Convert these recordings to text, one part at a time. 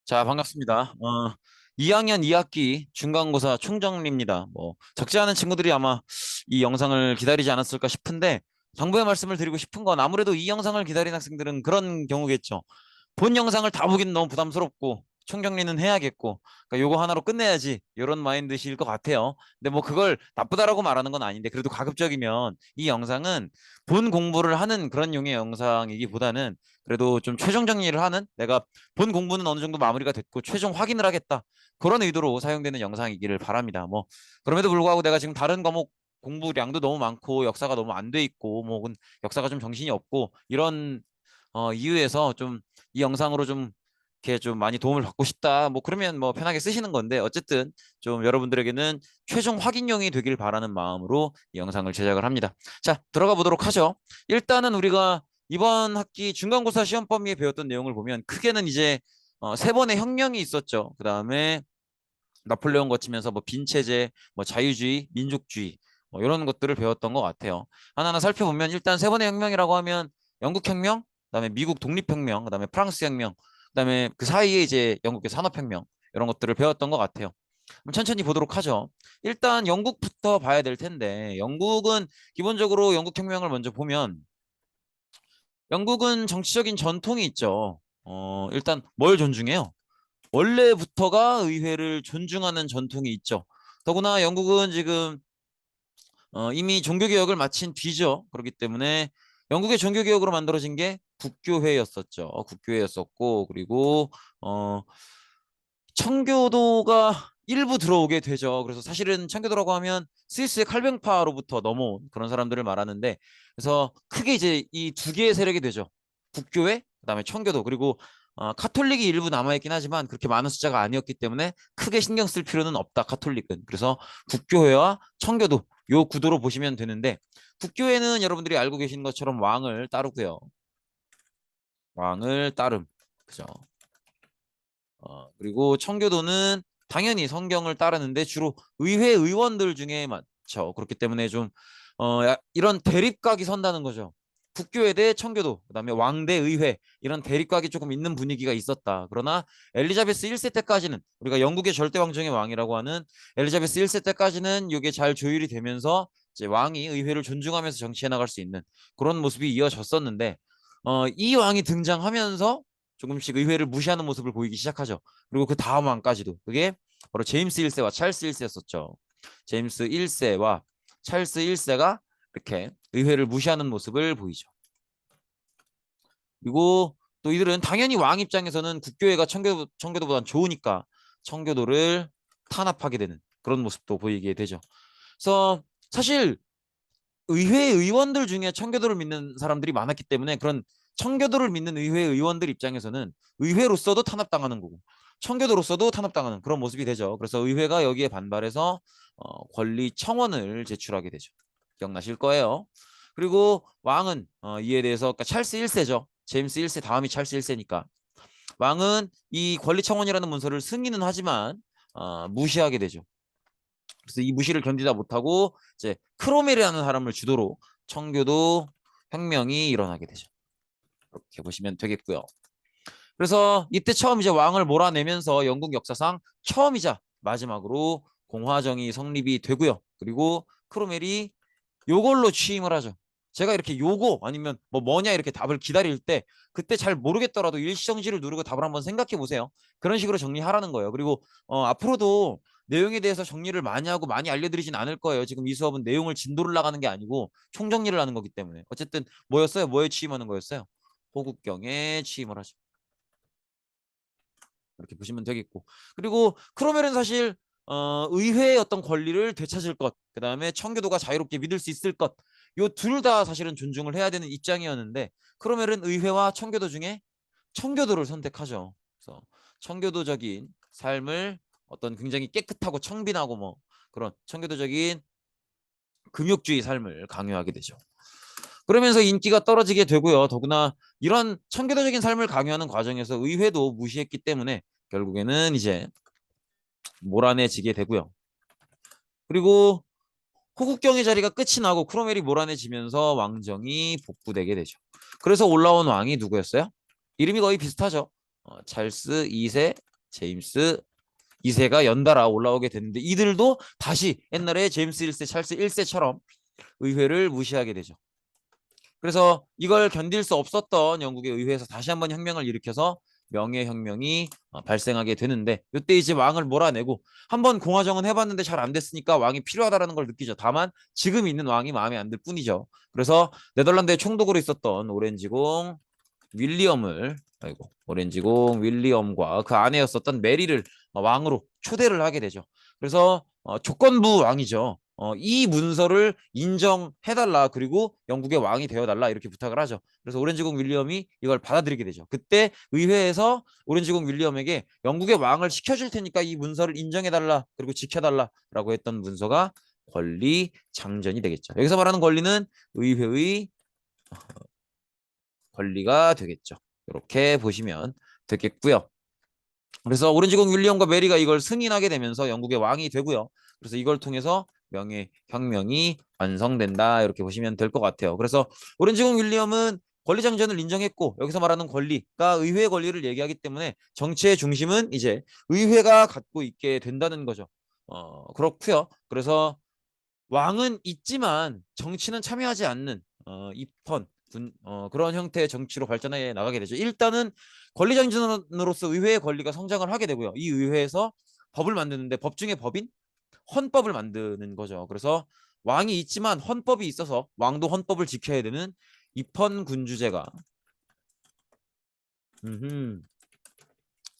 자, 반갑습니다. 2학년 2학기 중간고사 총정리입니다. 적지 않은 친구들이 아마 이 영상을 기다리지 않았을까 싶은데, 당부의 말씀을 드리고 싶은 건 아무래도 이 영상을 기다리는 학생들은 그런 경우겠죠. 본 영상을 다 보기는 너무 부담스럽고, 총정리는 해야겠고, 그러니까 요거 하나로 끝내야지, 이런 마인드실 것 같아요. 근데 뭐 그걸 나쁘다라고 말하는 건 아닌데, 그래도 가급적이면 이 영상은 본 공부를 하는 그런 용의 영상이기보다는 그래도 좀 최종 정리를 하는, 내가 본 공부는 어느 정도 마무리가 됐고 최종 확인을 하겠다, 그런 의도로 사용되는 영상이기를 바랍니다. 그럼에도 불구하고 내가 지금 다른 과목 공부량도 너무 많고 역사가 너무 안 돼 있고 뭐 혹은 역사가 좀 정신이 없고 이런 이유에서 좀 이 영상으로 좀 이렇게 좀 많이 도움을 받고 싶다, 그러면 편하게 쓰시는 건데, 어쨌든 좀 여러분들에게는 최종 확인용이 되길 바라는 마음으로 이 영상을 제작을 합니다. 자, 들어가 보도록 하죠. 일단은 우리가 이번 학기 중간고사 시험 범위에 배웠던 내용을 보면 크게는 이제 세 번의 혁명이 있었죠. 그 다음에 나폴레옹 거치면서 빈체제, 자유주의, 민족주의, 이런 것들을 배웠던 것 같아요. 하나하나 살펴보면 일단 세 번의 혁명이라고 하면 영국 혁명, 그다음에 미국 독립혁명, 그다음에 프랑스 혁명, 그다음에 그 사이에 이제 영국의 산업혁명, 이런 것들을 배웠던 것 같아요. 그럼 천천히 보도록 하죠. 일단 영국부터 봐야 될 텐데, 영국은 기본적으로 영국 혁명을 먼저 보면, 영국은 정치적인 전통이 있죠. 일단 뭘 존중해요? 원래부터가 의회를 존중하는 전통이 있죠. 더구나 영국은 지금 이미 종교개혁을 마친 뒤죠. 그렇기 때문에 영국의 종교개혁으로 만들어진 게 국교회였었죠. 국교회였었고, 그리고 어, 청교도가 일부 들어오게 되죠. 그래서 사실은 청교도라고 하면 스위스의 칼뱅파로부터 넘어온 그런 사람들을 말하는데, 그래서 크게 이제 이 두 개의 세력이 되죠. 국교회, 그다음에 청교도, 그리고 카톨릭이 일부 남아있긴 하지만 그렇게 많은 숫자가 아니었기 때문에 크게 신경 쓸 필요는 없다, 카톨릭은. 그래서 국교회와 청교도, 요 구도로 보시면 되는데, 국교회는 여러분들이 알고 계시는 것처럼 왕을 따르고요. 왕을 따름. 그죠? 그리고 청교도는 당연히 성경을 따르는데 주로 의회 의원들 중에 많죠. 그렇기 때문에 좀 이런 대립각이 선다는 거죠. 국교회 대 청교도, 그다음에 왕대 의회, 이런 대립각이 조금 있는 분위기가 있었다. 그러나 엘리자베스 1세 때까지는, 우리가 영국의 절대 왕정의 왕이라고 하는 엘리자베스 1세 때까지는 이게 잘 조율이 되면서 이제 왕이 의회를 존중하면서 정치해 나갈 수 있는 그런 모습이 이어졌었는데, 이 왕이 등장하면서 조금씩 의회를 무시하는 모습을 보이기 시작하죠. 그리고 그 다음 왕까지도, 그게 바로 제임스 1세와 찰스 1세였었죠. 제임스 1세와 찰스 1세가 이렇게 의회를 무시하는 모습을 보이죠. 그리고 또 이들은 당연히 왕 입장에서는 국교회가 청교도보다 좋으니까 청교도를 탄압하게 되는 그런 모습도 보이게 되죠. 그래서 사실 의회 의원들 중에 청교도를 믿는 사람들이 많았기 때문에, 그런 청교도를 믿는 의회 의원들 입장에서는 의회로서도 탄압당하는 거고 청교도로서도 탄압당하는 그런 모습이 되죠. 그래서 의회가 여기에 반발해서 권리 청원을 제출하게 되죠. 기억나실 거예요. 그리고 왕은 이에 대해서, 그러니까 찰스 1세죠. 제임스 1세 다음이 찰스 1세니까 왕은 이 권리 청원이라는 문서를 승인은 하지만 무시하게 되죠. 그래서 이 무시를 견디다 못하고 이제 크로멜이라는 사람을 주도로 청교도 혁명이 일어나게 되죠. 이렇게 보시면 되겠고요. 그래서 이때 처음 이제 왕을 몰아내면서 영국 역사상 처음이자 마지막으로 공화정이 성립이 되고요. 그리고 크로멜이 요걸로 취임을 하죠. 제가 이렇게 요거 아니면 뭐냐 이렇게 답을 기다릴 때, 그때 잘 모르겠더라도 일시정지를 누르고 답을 한번 생각해 보세요. 그런 식으로 정리하라는 거예요. 그리고 앞으로도 내용에 대해서 정리를 많이 하고 많이 알려드리진 않을 거예요. 지금 이 수업은 내용을 진도를 나가는 게 아니고 총정리를 하는 거기 때문에. 어쨌든 뭐였어요? 뭐에 취임하는 거였어요? 호국경에 취임을 하죠. 이렇게 보시면 되겠고, 그리고 크로멜은 사실 의회의 어떤 권리를 되찾을 것, 그 다음에 청교도가 자유롭게 믿을 수 있을 것, 요 둘 다 사실은 존중을 해야 되는 입장이었는데, 크로멜은 의회와 청교도 중에 청교도를 선택하죠. 그래서 청교도적인 삶을, 어떤 굉장히 깨끗하고 청빈하고 그런 청교도적인 금욕주의 삶을 강요하게 되죠. 그러면서 인기가 떨어지게 되고요. 더구나 이런 청교도적인 삶을 강요하는 과정에서 의회도 무시했기 때문에 결국에는 이제 몰아내지게 되고요. 그리고 호국경의 자리가 끝이 나고 크로멜이 몰아내지면서 왕정이 복구되게 되죠. 그래서 올라온 왕이 누구였어요? 이름이 거의 비슷하죠. 찰스 2세 제임스 2세가 연달아 올라오게 됐는데 이들도 다시 옛날에 제임스 1세, 찰스 1세처럼 의회를 무시하게 되죠. 그래서 이걸 견딜 수 없었던 영국의 의회에서 다시 한번 혁명을 일으켜서 명예혁명이 발생하게 되는데 이때 이제 왕을 몰아내고 한번 공화정은 해봤는데 잘 안 됐으니까 왕이 필요하다라는 걸 느끼죠. 다만 지금 있는 왕이 마음에 안 들 뿐이죠. 그래서 네덜란드의 총독으로 있었던 오렌지공 윌리엄과 그 아내였었던 메리를 왕으로 초대를 하게 되죠. 그래서 조건부 왕이죠. 이 문서를 인정해달라 그리고 영국의 왕이 되어달라 이렇게 부탁을 하죠. 그래서 오렌지공 윌리엄이 이걸 받아들이게 되죠. 그때 의회에서 오렌지공 윌리엄에게 영국의 왕을 시켜줄 테니까 이 문서를 인정해달라 그리고 지켜달라라고 했던 문서가 권리 장전이 되겠죠. 여기서 말하는 권리는 의회의 권리가 되겠죠. 이렇게 보시면 되겠고요. 그래서 오렌지공 윌리엄과 메리가 이걸 승인하게 되면서 영국의 왕이 되고요. 그래서 이걸 통해서 명예혁명이 완성된다 이렇게 보시면 될 것 같아요. 그래서 오렌지공 윌리엄은 권리장전을 인정했고 여기서 말하는 권리가 의회 권리를 얘기하기 때문에 정치의 중심은 이제 의회가 갖고 있게 된다는 거죠. 그렇고요. 그래서 왕은 있지만 정치는 참여하지 않는 입헌 그런 형태의 정치로 발전해 나가게 되죠. 일단은 권리장전으로서 의회의 권리가 성장을 하게 되고요. 이 의회에서 법을 만드는데 법 중에 법인 헌법을 만드는 거죠. 그래서 왕이 있지만 헌법이 있어서 왕도 헌법을 지켜야 되는 입헌군주제가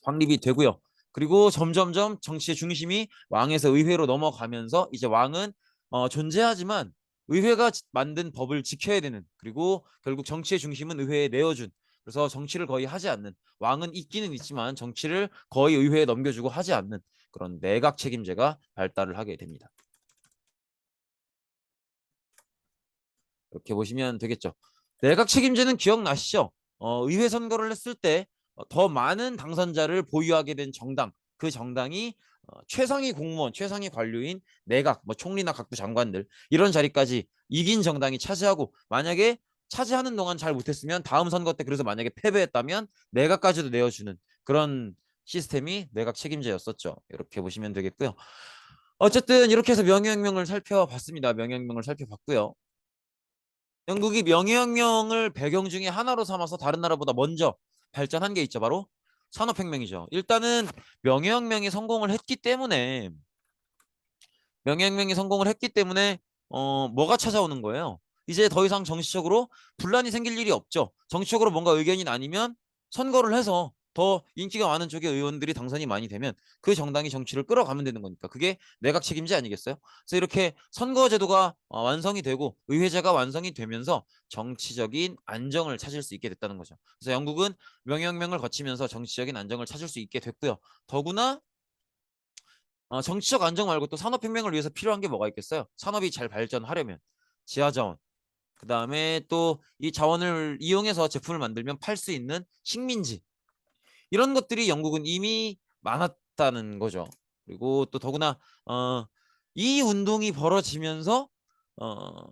확립이 되고요. 그리고 점점점 정치의 중심이 왕에서 의회로 넘어가면서 이제 왕은 존재하지만 의회가 만든 법을 지켜야 되는 그리고 결국 정치의 중심은 의회에 내어준 그래서 정치를 거의 하지 않는 왕은 있기는 있지만 정치를 거의 의회에 넘겨주고 하지 않는 그런 내각 책임제가 발달을 하게 됩니다. 이렇게 보시면 되겠죠. 내각 책임제는 기억나시죠? 의회 선거를 했을 때 더 많은 당선자를 보유하게 된 정당, 그 정당이 최상위 공무원, 최상위 관료인 내각, 뭐 총리나 각부 장관들 이런 자리까지 이긴 정당이 차지하고 만약에 차지하는 동안 잘 못했으면 다음 선거 때 그래서 만약에 패배했다면 내각까지도 내어주는 그런 시스템이 내각 책임제였었죠. 이렇게 보시면 되겠고요. 어쨌든 이렇게 해서 명예혁명을 살펴봤습니다. 명예혁명을 살펴봤고요. 영국이 명예혁명을 배경 중에 하나로 삼아서 다른 나라보다 먼저 발전한 게 있죠. 바로 산업혁명이죠. 일단은 명예혁명이 성공을 했기 때문에 명예혁명이 성공을 했기 때문에 뭐가 찾아오는 거예요? 이제 더 이상 정치적으로 분란이 생길 일이 없죠. 정치적으로 뭔가 의견이 나뉘면 선거를 해서 더 인기가 많은 쪽의 의원들이 당선이 많이 되면 그 정당이 정치를 끌어가면 되는 거니까 그게 내각 책임제 아니겠어요? 그래서 이렇게 선거제도가 완성이 되고 의회제가 완성이 되면서 정치적인 안정을 찾을 수 있게 됐다는 거죠. 그래서 영국은 명예혁명을 거치면서 정치적인 안정을 찾을 수 있게 됐고요. 더구나 정치적 안정 말고 또 산업혁명을 위해서 필요한 게 뭐가 있겠어요? 산업이 잘 발전하려면 지하자원, 그 다음에 또 이 자원을 이용해서 제품을 만들면 팔 수 있는 식민지 이런 것들이 영국은 이미 많았다는 거죠. 그리고 또 더구나 이 운동이 벌어지면서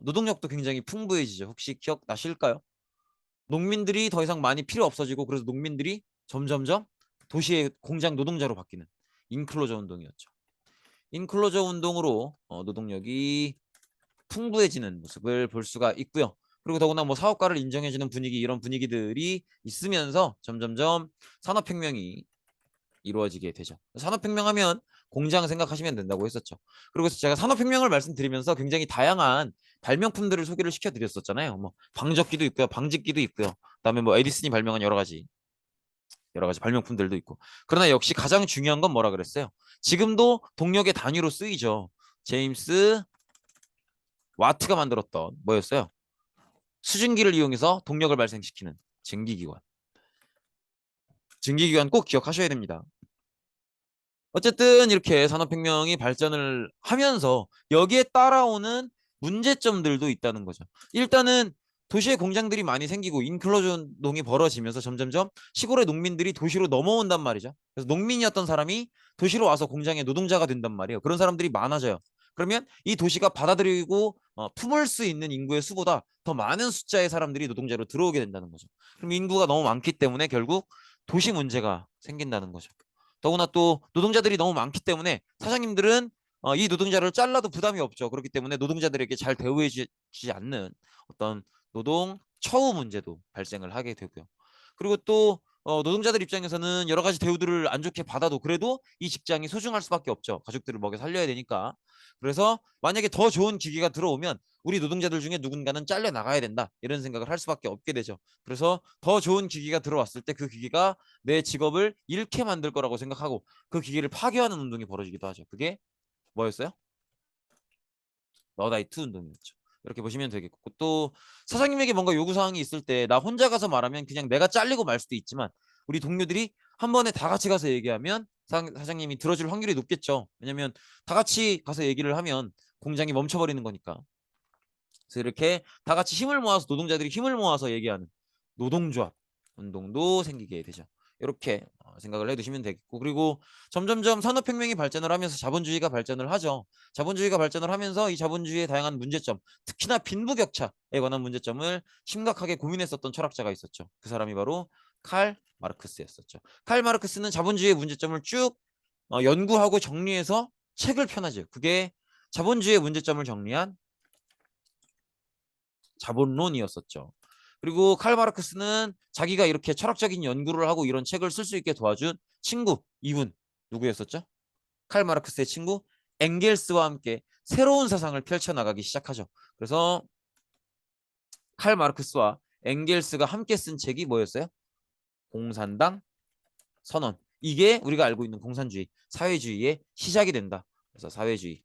노동력도 굉장히 풍부해지죠. 혹시 기억나실까요? 농민들이 더 이상 많이 필요 없어지고 그래서 농민들이 점점점 도시의 공장 노동자로 바뀌는 인클로저 운동이었죠. 인클로저 운동으로 노동력이 풍부해지는 모습을 볼 수가 있고요. 그리고 더구나 뭐 사업가를 인정해주는 분위기 이런 분위기들이 있으면서 점점점 산업혁명이 이루어지게 되죠. 산업혁명하면 공장 생각하시면 된다고 했었죠. 그리고 제가 산업혁명을 말씀드리면서 굉장히 다양한 발명품들을 소개를 시켜드렸었잖아요. 뭐 방적기도 있고요, 방직기도 있고요. 그다음에 뭐 에디슨이 발명한 여러 가지 발명품들도 있고. 그러나 역시 가장 중요한 건 뭐라 그랬어요? 지금도 동력의 단위로 쓰이죠. 제임스 와트가 만들었던 뭐였어요? 수증기를 이용해서 동력을 발생시키는 증기기관. 증기기관 꼭 기억하셔야 됩니다. 어쨌든 이렇게 산업혁명이 발전을 하면서 여기에 따라오는 문제점들도 있다는 거죠. 일단은 도시에 공장들이 많이 생기고 인클로전 운동이 벌어지면서 점점점 시골의 농민들이 도시로 넘어온단 말이죠. 그래서 농민이었던 사람이 도시로 와서 공장의 노동자가 된단 말이에요. 그런 사람들이 많아져요. 그러면 이 도시가 받아들이고 품을 수 있는 인구의 수보다 더 많은 숫자의 사람들이 노동자로 들어오게 된다는 거죠. 그럼 인구가 너무 많기 때문에 결국 도시 문제가 생긴다는 거죠. 더구나 또 노동자들이 너무 많기 때문에 사장님들은 이 노동자를 잘라도 부담이 없죠. 그렇기 때문에 노동자들에게 잘 대우해주지 않는 어떤 노동 처우 문제도 발생을 하게 되고요. 그리고 또 노동자들 입장에서는 여러 가지 대우들을 안 좋게 받아도 그래도 이 직장이 소중할 수밖에 없죠. 가족들을 먹여 살려야 되니까. 그래서 만약에 더 좋은 기계가 들어오면 우리 노동자들 중에 누군가는 잘려 나가야 된다. 이런 생각을 할 수밖에 없게 되죠. 그래서 더 좋은 기계가 들어왔을 때 그 기계가 내 직업을 잃게 만들 거라고 생각하고 그 기계를 파괴하는 운동이 벌어지기도 하죠. 그게 뭐였어요? 너다이트 운동이었죠. 이렇게 보시면 되겠고 또 사장님에게 뭔가 요구사항이 있을 때 나 혼자 가서 말하면 그냥 내가 잘리고 말 수도 있지만 우리 동료들이 한 번에 다 같이 가서 얘기하면 사장님이 들어줄 확률이 높겠죠. 왜냐면 다 같이 가서 얘기를 하면 공장이 멈춰버리는 거니까. 그래서 이렇게 다 같이 힘을 모아서 노동자들이 힘을 모아서 얘기하는 노동조합 운동도 생기게 되죠. 이렇게 생각을 해두시면 되겠고 그리고 점점점 산업혁명이 발전을 하면서 자본주의가 발전을 하죠. 자본주의가 발전을 하면서 이 자본주의의 다양한 문제점, 특히나 빈부격차에 관한 문제점을 심각하게 고민했었던 철학자가 있었죠. 그 사람이 바로 칼 마르크스였었죠. 칼 마르크스는 자본주의의 문제점을 쭉 연구하고 정리해서 책을 펴나죠. 그게 자본주의의 문제점을 정리한 자본론이었었죠. 그리고 칼 마르크스는 자기가 이렇게 철학적인 연구를 하고 이런 책을 쓸 수 있게 도와준 친구 이분 누구였었죠? 칼 마르크스의 친구 엥겔스와 함께 새로운 세상을 펼쳐나가기 시작하죠. 그래서 칼 마르크스와 엥겔스가 함께 쓴 책이 뭐였어요? 공산당 선언. 이게 우리가 알고 있는 공산주의, 사회주의의 시작이 된다. 그래서 사회주의,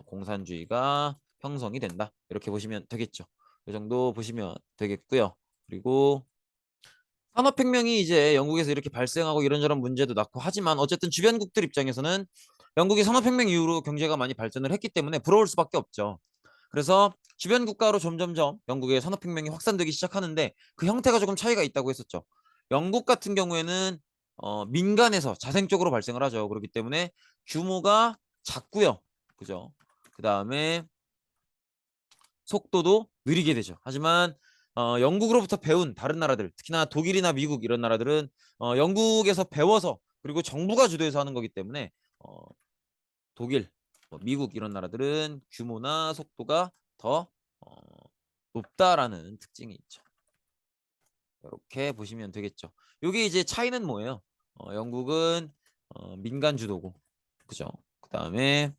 공산주의가 형성이 된다. 이렇게 보시면 되겠죠. 이 정도 보시면 되겠고요. 그리고 산업혁명이 이제 영국에서 이렇게 발생하고 이런저런 문제도 낳고 하지만 어쨌든 주변국들 입장에서는 영국이 산업혁명 이후로 경제가 많이 발전을 했기 때문에 부러울 수밖에 없죠. 그래서 주변 국가로 점점점 영국의 산업혁명이 확산되기 시작하는데 그 형태가 조금 차이가 있다고 했었죠. 영국 같은 경우에는 민간에서 자생적으로 발생을 하죠. 그렇기 때문에 규모가 작고요. 그죠? 그 다음에 속도도 느리게 되죠. 하지만 영국으로부터 배운 다른 나라들, 특히나 독일이나 미국 이런 나라들은 영국에서 배워서 그리고 정부가 주도해서 하는 거기 때문에 독일, 미국 이런 나라들은 규모나 속도가 더 어, 높다라는 특징이 있죠. 이렇게 보시면 되겠죠. 이게 이제 차이는 뭐예요? 영국은 민간 주도고, 그죠? 그 다음에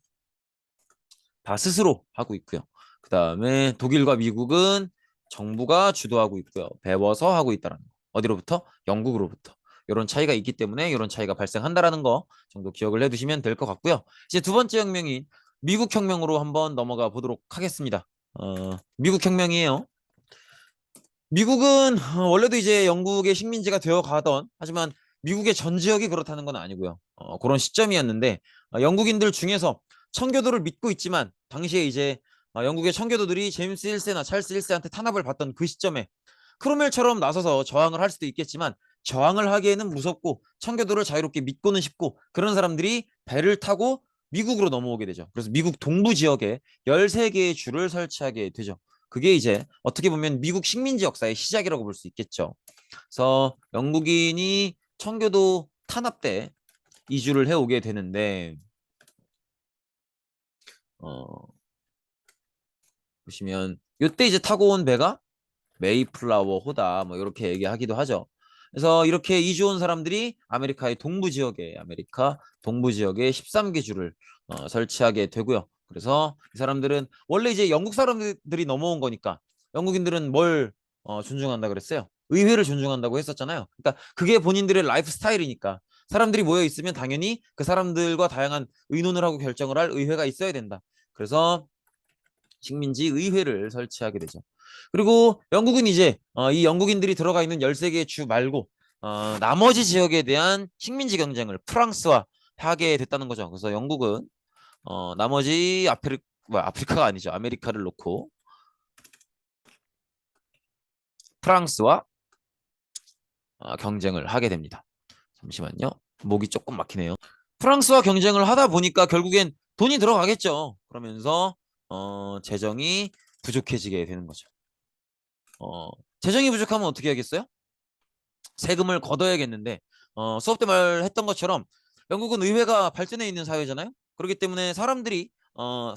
다 스스로 하고 있고요. 그 다음에 독일과 미국은 정부가 주도하고 있고요. 배워서 하고 있다는 거. 어디로부터? 영국으로부터. 이런 차이가 있기 때문에 이런 차이가 발생한다라는 거 정도 기억을 해두시면 될 것 같고요. 이제 두 번째 혁명인 미국 혁명으로 한번 넘어가 보도록 하겠습니다. 미국 혁명이에요. 미국은 원래도 이제 영국의 식민지가 되어 가던 하지만 미국의 전 지역이 그렇다는 건 아니고요. 그런 시점이었는데 영국인들 중에서 청교도를 믿고 있지만 당시에 이제 영국의 청교도들이 제임스 1세나 찰스 1세한테 탄압을 받던 그 시점에 크롬웰처럼 나서서 저항을 할 수도 있겠지만 저항을 하기에는 무섭고 청교도를 자유롭게 믿고는 싶고 그런 사람들이 배를 타고 미국으로 넘어오게 되죠. 그래서 미국 동부 지역에 13개의 주를 설치하게 되죠. 그게 이제 어떻게 보면 미국 식민지 역사의 시작이라고 볼 수 있겠죠. 그래서 영국인이 청교도 탄압 때 이주를 해오게 되는데 어, 보시면 이때 이제 타고 온 배가 메이플라워 호다 뭐 이렇게 얘기하기도 하죠. 그래서 이렇게 이주 온 사람들이 아메리카의 동부 지역에 아메리카 동부 지역에 13개 주를 설치하게 되고요. 그래서 이 사람들은 원래 이제 영국 사람들이 넘어온 거니까 영국인들은 뭘 존중한다 그랬어요? 의회를 존중한다고 했었잖아요. 그러니까 그게 본인들의 라이프 스타일이니까 사람들이 모여 있으면 당연히 그 사람들과 다양한 의논을 하고 결정을 할 의회가 있어야 된다. 그래서 식민지 의회를 설치하게 되죠. 그리고 영국은 이제 이 영국인들이 들어가 있는 13개의 주 말고 나머지 지역에 대한 식민지 경쟁을 프랑스와 하게 됐다는 거죠. 그래서 영국은 나머지 아프리카가 아니죠. 아메리카를 놓고 프랑스와 경쟁을 하게 됩니다. 잠시만요. 목이 조금 막히네요. 프랑스와 경쟁을 하다 보니까 결국엔 돈이 들어가겠죠. 그러면서 재정이 부족해지게 되는 거죠. 재정이 부족하면 어떻게 하겠어요? 세금을 걷어야겠는데 수업 때 말했던 것처럼 영국은 의회가 발전해 있는 사회잖아요. 그렇기 때문에 사람들이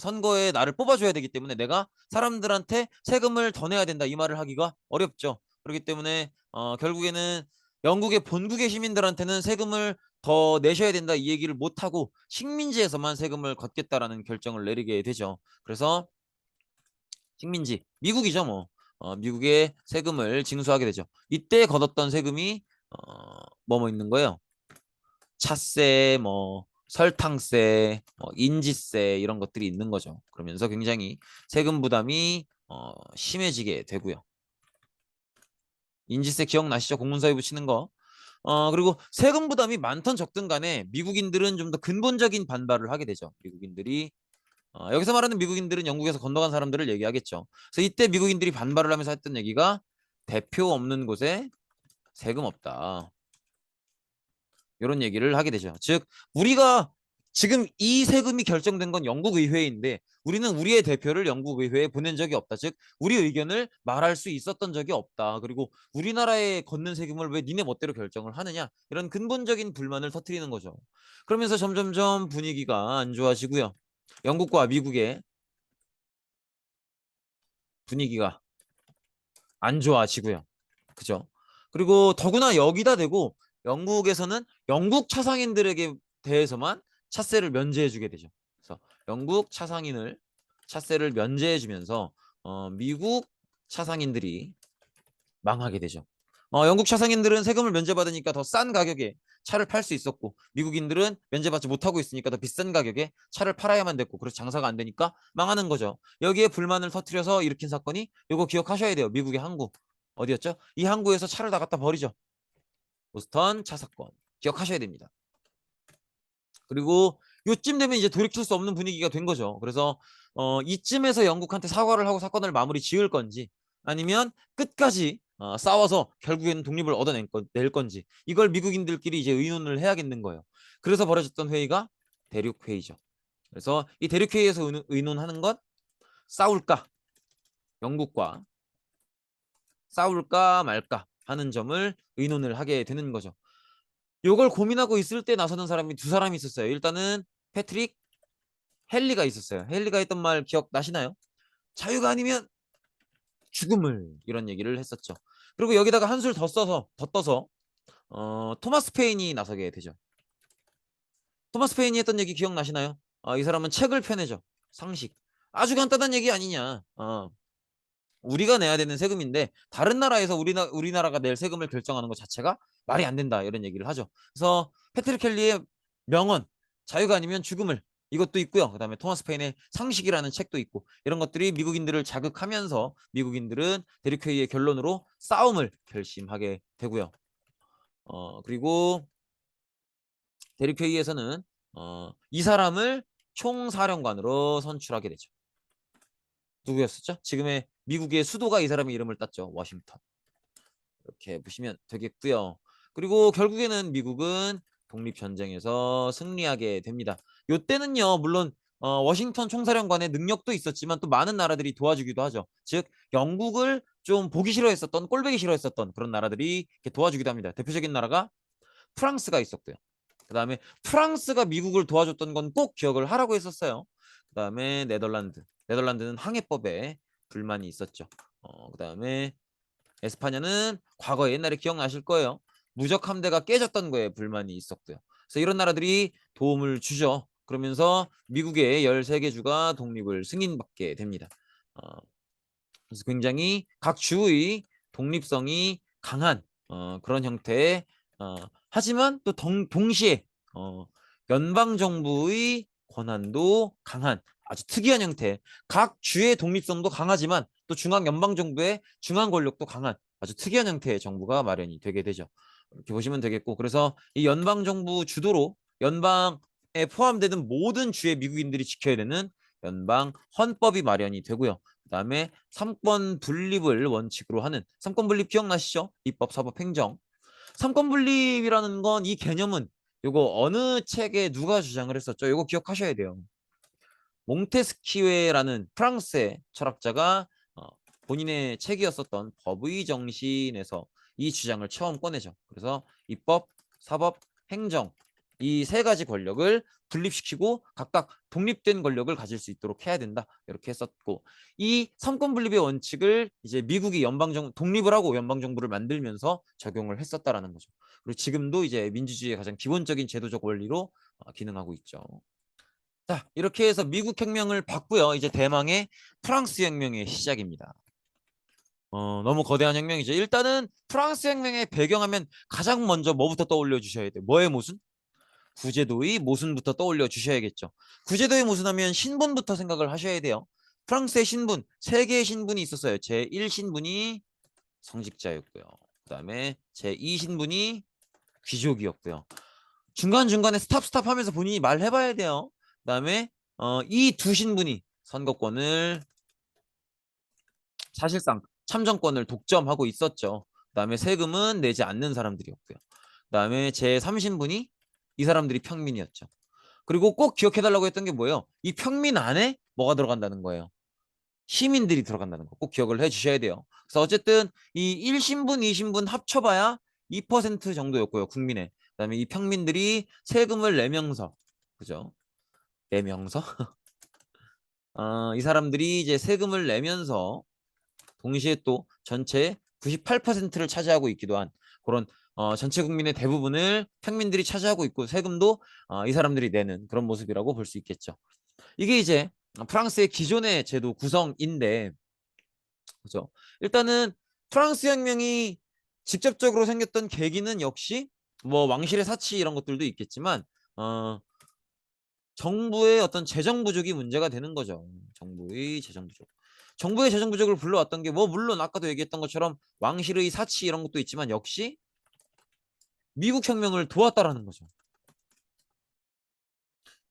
선거에 나를 뽑아줘야 되기 때문에 내가 사람들한테 세금을 더 내야 된다 이 말을 하기가 어렵죠. 그렇기 때문에 결국에는 영국의 본국의 시민들한테는 세금을 더 내셔야 된다 이 얘기를 못하고 식민지에서만 세금을 걷겠다라는 결정을 내리게 되죠. 그래서 식민지 미국이죠 뭐 미국의 세금을 징수하게 되죠. 이때 걷었던 세금이 뭐뭐 있는 거예요. 차세, 뭐 설탕세, 인지세 이런 것들이 있는 거죠. 그러면서 굉장히 세금 부담이 심해지게 되고요. 인지세 기억나시죠? 공문서에 붙이는 거. 그리고 세금 부담이 많던 적든 간에 미국인들은 좀 더 근본적인 반발을 하게 되죠. 미국인들이 여기서 말하는 미국인들은 영국에서 건너간 사람들을 얘기하겠죠. 그래서 이때 미국인들이 반발을 하면서 했던 얘기가 대표 없는 곳에 세금 없다. 이런 얘기를 하게 되죠. 즉 우리가 지금 이 세금이 결정된 건 영국 의회인데 우리는 우리의 대표를 영국 의회에 보낸 적이 없다. 즉 우리 의견을 말할 수 있었던 적이 없다. 그리고 우리나라에 걷는 세금을 왜 니네 멋대로 결정을 하느냐. 이런 근본적인 불만을 터뜨리는 거죠. 그러면서 점점점 분위기가 안 좋아지고요. 영국과 미국의 분위기가 안 좋아지고요. 그죠? 그리고 더구나 여기다 대고 영국에서는 영국 차상인들에게 대해서만 차세를 면제해 주게 되죠. 그래서 영국 차상인을 차세를 면제해 주면서 미국 차상인들이 망하게 되죠. 영국 차상인들은 세금을 면제받으니까 더 싼 가격에 차를 팔 수 있었고 미국인들은 면제받지 못하고 있으니까 더 비싼 가격에 차를 팔아야만 됐고 그래서 장사가 안 되니까 망하는 거죠. 여기에 불만을 터뜨려서 일으킨 사건이 이거 기억하셔야 돼요. 미국의 항구. 어디였죠? 이 항구에서 차를 다 갖다 버리죠. 보스턴 차 사건. 기억하셔야 됩니다. 그리고 요쯤 되면 이제 돌이킬 수 없는 분위기가 된 거죠. 그래서 이쯤에서 영국한테 사과를 하고 사건을 마무리 지을 건지 아니면 끝까지 싸워서 결국에는 독립을 낼 건지 이걸 미국인들끼리 이제 의논을 해야겠는 거예요. 그래서 벌어졌던 회의가 대륙회의죠. 그래서 이 대륙회의에서 의논하는 건 싸울까? 영국과 싸울까 말까 하는 점을 의논을 하게 되는 거죠. 이걸 고민하고 있을 때 나서는 사람이 두 사람이 있었어요. 일단은 패트릭 헨리가 있었어요. 헨리가 했던 말 기억나시나요? 자유가 아니면 죽음을 이런 얘기를 했었죠. 그리고 여기다가 한술 더 떠서 토마스 페인이 나서게 되죠. 토마스 페인이 했던 얘기 기억나시나요? 이 사람은 책을 펴내죠. 상식. 아주 간단한 얘기 아니냐. 우리가 내야 되는 세금인데 다른 나라에서 우리나라가 낼 세금을 결정하는 것 자체가 말이 안 된다 이런 얘기를 하죠. 그래서 패트릭 켈리의 명언 자유가 아니면 죽음을 이것도 있고요. 그다음에 토마스 페인의 상식이라는 책도 있고 이런 것들이 미국인들을 자극하면서 미국인들은 대륙회의의 결론으로 싸움을 결심하게 되고요. 그리고 대륙회의에서는 이 사람을 총사령관으로 선출하게 되죠. 누구였었죠? 지금의 미국의 수도가 이 사람의 이름을 땄죠. 워싱턴. 이렇게 보시면 되겠고요. 그리고 결국에는 미국은 독립전쟁에서 승리하게 됩니다. 이때는요, 물론 워싱턴 총사령관의 능력도 있었지만 또 많은 나라들이 도와주기도 하죠. 즉 영국을 좀 보기 싫어했었던 꼴보기 싫어했었던 그런 나라들이 이렇게 도와주기도 합니다. 대표적인 나라가 프랑스가 있었고요. 그 다음에 프랑스가 미국을 도와줬던 건 꼭 기억을 하라고 했었어요. 그 다음에 네덜란드는 항해법에 불만이 있었죠. 그 다음에 에스파냐는 과거 옛날에 기억나실 거예요. 무적 함대가 깨졌던 거에 불만이 있었고요. 그래서 이런 나라들이 도움을 주죠. 그러면서 미국의 13개 주가 독립을 승인받게 됩니다. 그래서 굉장히 각 주의 독립성이 강한 그런 형태의 하지만 또 동시에 연방 정부의 권한도 강한 아주 특이한 형태. 각 주의 독립성도 강하지만 또 중앙 연방 정부의 중앙 권력도 강한 아주 특이한 형태의 정부가 마련이 되게 되죠. 이렇게 보시면 되겠고 그래서 이 연방 정부 주도로 연방에 포함되는 모든 주의 미국인들이 지켜야 되는 연방 헌법이 마련이 되고요. 그다음에 삼권 분립을 원칙으로 하는 삼권 분립 기억나시죠? 입법, 사법, 행정. 삼권 분립이라는 건 이 개념은 요거 어느 책에 누가 주장을 했었죠? 요거 기억하셔야 돼요. 몽테스키웨라는 프랑스의 철학자가 본인의 책이었었던 법의 정신에서 이 주장을 처음 꺼내죠. 그래서 입법, 사법, 행정 이 세 가지 권력을 분립시키고 각각 독립된 권력을 가질 수 있도록 해야 된다. 이렇게 했었고 이 삼권 분립의 원칙을 이제 미국이 독립을 하고 연방 정부를 만들면서 적용을 했었다라는 거죠. 그리고 지금도 이제 민주주의의 가장 기본적인 제도적 원리로 기능하고 있죠. 자, 이렇게 해서 미국 혁명을 봤고요. 이제 대망의 프랑스 혁명의 시작입니다. 너무 거대한 혁명이죠. 일단은 프랑스 혁명의 배경하면 가장 먼저 뭐부터 떠올려 주셔야 돼요? 뭐의 모순? 구제도의 모순부터 떠올려 주셔야겠죠. 구제도의 모순하면 신분부터 생각을 하셔야 돼요. 프랑스의 신분, 세 개의 신분이 있었어요. 제1신분이 성직자였고요. 그다음에 제2신분이 귀족이었고요. 중간중간에 스탑 하면서 본인이 말해봐야 돼요. 그다음에 이 두 신분이 선거권을 사실상 참정권을 독점하고 있었죠. 그다음에 세금은 내지 않는 사람들이었고요. 그다음에 제3신분이 이 사람들이 평민이었죠. 그리고 꼭 기억해달라고 했던 게 뭐예요? 이 평민 안에 뭐가 들어간다는 거예요? 시민들이 들어간다는 거 꼭 기억을 해주셔야 돼요. 그래서 어쨌든 이 1신분, 2신분 합쳐봐야 2% 정도였고요. 국민의. 그다음에 이 평민들이 세금을 내면서 그죠? 내면서 이 사람들이 이제 세금을 내면서 동시에 또 전체 98%를 차지하고 있기도 한 그런 전체 국민의 대부분을 평민들이 차지하고 있고 세금도 이 사람들이 내는 그런 모습이라고 볼 수 있겠죠. 이게 이제 프랑스의 기존의 제도 구성인데 그죠? 일단은 프랑스 혁명이 직접적으로 생겼던 계기는 역시 뭐 왕실의 사치 이런 것들도 있겠지만 어, 정부의 어떤 재정 부족이 문제가 되는 거죠. 정부의 재정 부족. 정부의 재정 부족을 불러왔던 게 뭐 물론 아까도 얘기했던 것처럼 왕실의 사치 이런 것도 있지만 역시 미국 혁명을 도왔다라는 거죠.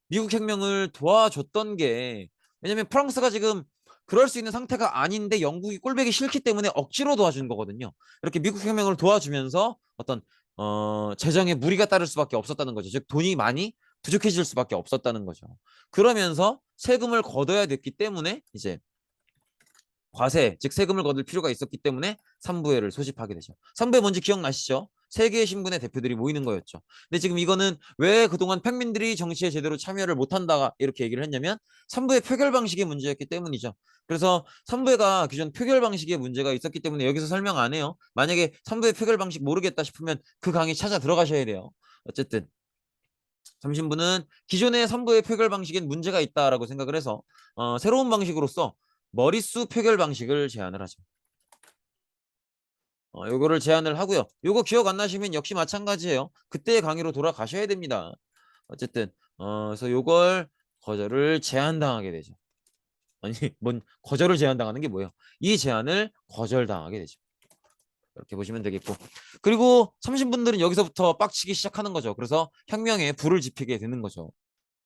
미국 혁명을 도와줬던 게 왜냐면 프랑스가 지금 그럴 수 있는 상태가 아닌데 영국이 꼴보기 싫기 때문에 억지로 도와준 거거든요. 이렇게 미국 혁명을 도와주면서 어떤 재정에 무리가 따를 수밖에 없었다는 거죠. 즉 돈이 많이 부족해질 수밖에 없었다는 거죠. 그러면서 세금을 걷어야 됐기 때문에 이제 과세, 즉 세금을 거둘 필요가 있었기 때문에 삼부회를 소집하게 되죠. 삼부회 뭔지 기억나시죠? 세 개의 신분의 대표들이 모이는 거였죠. 근데 지금 이거는 왜 그동안 평민들이 정치에 제대로 참여를 못한다 이렇게 얘기를 했냐면 삼부회 표결 방식의 문제였기 때문이죠. 그래서 삼부회가 기존 표결 방식에 문제가 있었기 때문에 여기서 설명 안 해요. 만약에 삼부회 표결 방식 모르겠다 싶으면 그 강의 찾아 들어가셔야 돼요. 어쨌든 삼신부는 기존의 삼부의 표결 방식엔 문제가 있다라고 생각을 해서 새로운 방식으로서 머릿수 표결 방식을 제안을 하죠. 요거를 제안을 하고요. 요거 기억 안 나시면 역시 마찬가지예요. 그때의 강의로 돌아가셔야 됩니다. 어쨌든 그래서 요걸 거절을 제안당하게 되죠. 아니 뭔 거절을 제안당하는 게 뭐예요? 이 제안을 거절당하게 되죠. 이렇게 보시면 되겠고 그리고 삼신분들은 여기서부터 빡치기 시작하는 거죠. 그래서 혁명에 불을 지피게 되는 거죠.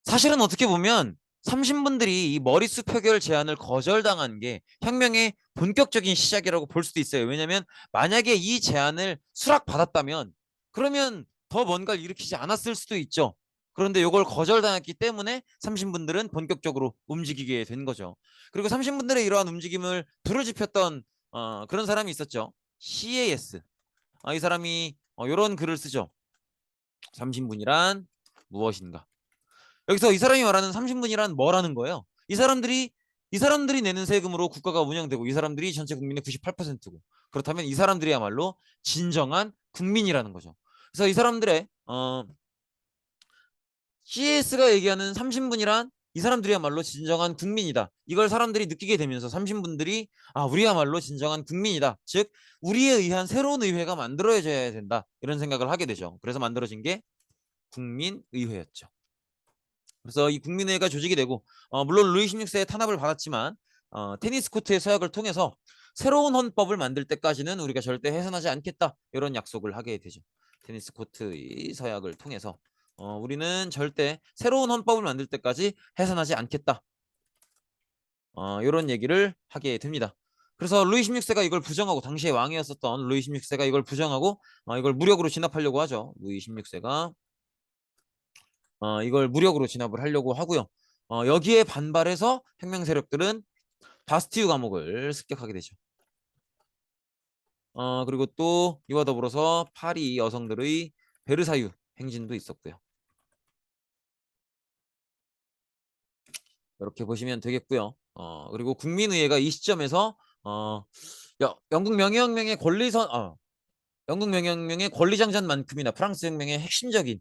사실은 어떻게 보면 삼신분들이 이 머릿수 표결 제안을 거절당한 게 혁명의 본격적인 시작이라고 볼 수도 있어요. 왜냐하면 만약에 이 제안을 수락받았다면 그러면 더 뭔가를 일으키지 않았을 수도 있죠. 그런데 이걸 거절당했기 때문에 삼신분들은 본격적으로 움직이게 된 거죠. 그리고 삼신분들의 이러한 움직임을 불을 지폈던 그런 사람이 있었죠. CAS. 이 사람이 이런 글을 쓰죠. 삼신분이란 무엇인가? 여기서 이 사람이 말하는 30분이란 뭐라는 거예요? 이 사람들이 내는 세금으로 국가가 운영되고 이 사람들이 전체 국민의 98%고 그렇다면 이 사람들이야말로 진정한 국민이라는 거죠. 그래서 이 사람들의 CS가 얘기하는 30분이란 이 사람들이야말로 진정한 국민이다. 이걸 사람들이 느끼게 되면서 30분들이 우리야말로 진정한 국민이다. 즉 우리에 의한 새로운 의회가 만들어져야 된다. 이런 생각을 하게 되죠. 그래서 만들어진 게 국민의회였죠. 그래서 이 국민회가 조직이 되고 물론 루이 16세의 탄압을 받았지만 테니스 코트의 서약을 통해서 새로운 헌법을 만들 때까지는 우리가 절대 해산하지 않겠다 이런 약속을 하게 되죠. 테니스 코트의 서약을 통해서 우리는 절대 새로운 헌법을 만들 때까지 해산하지 않겠다 이런 얘기를 하게 됩니다. 그래서 루이 16세가 이걸 부정하고 당시에 왕이었었던 루이 16세가 이걸 부정하고 이걸 무력으로 진압하려고 하죠. 루이 16세가 이걸 무력으로 진압을 하려고 하고요. 여기에 반발해서 혁명 세력들은 바스티유 감옥을 습격하게 되죠. 그리고 또 이와 더불어서 파리 여성들의 베르사유 행진도 있었고요. 이렇게 보시면 되겠고요. 그리고 국민의회가 이 시점에서 영국 명예혁명의 영국 명예혁명의 권리장전만큼이나 프랑스 혁명의 핵심적인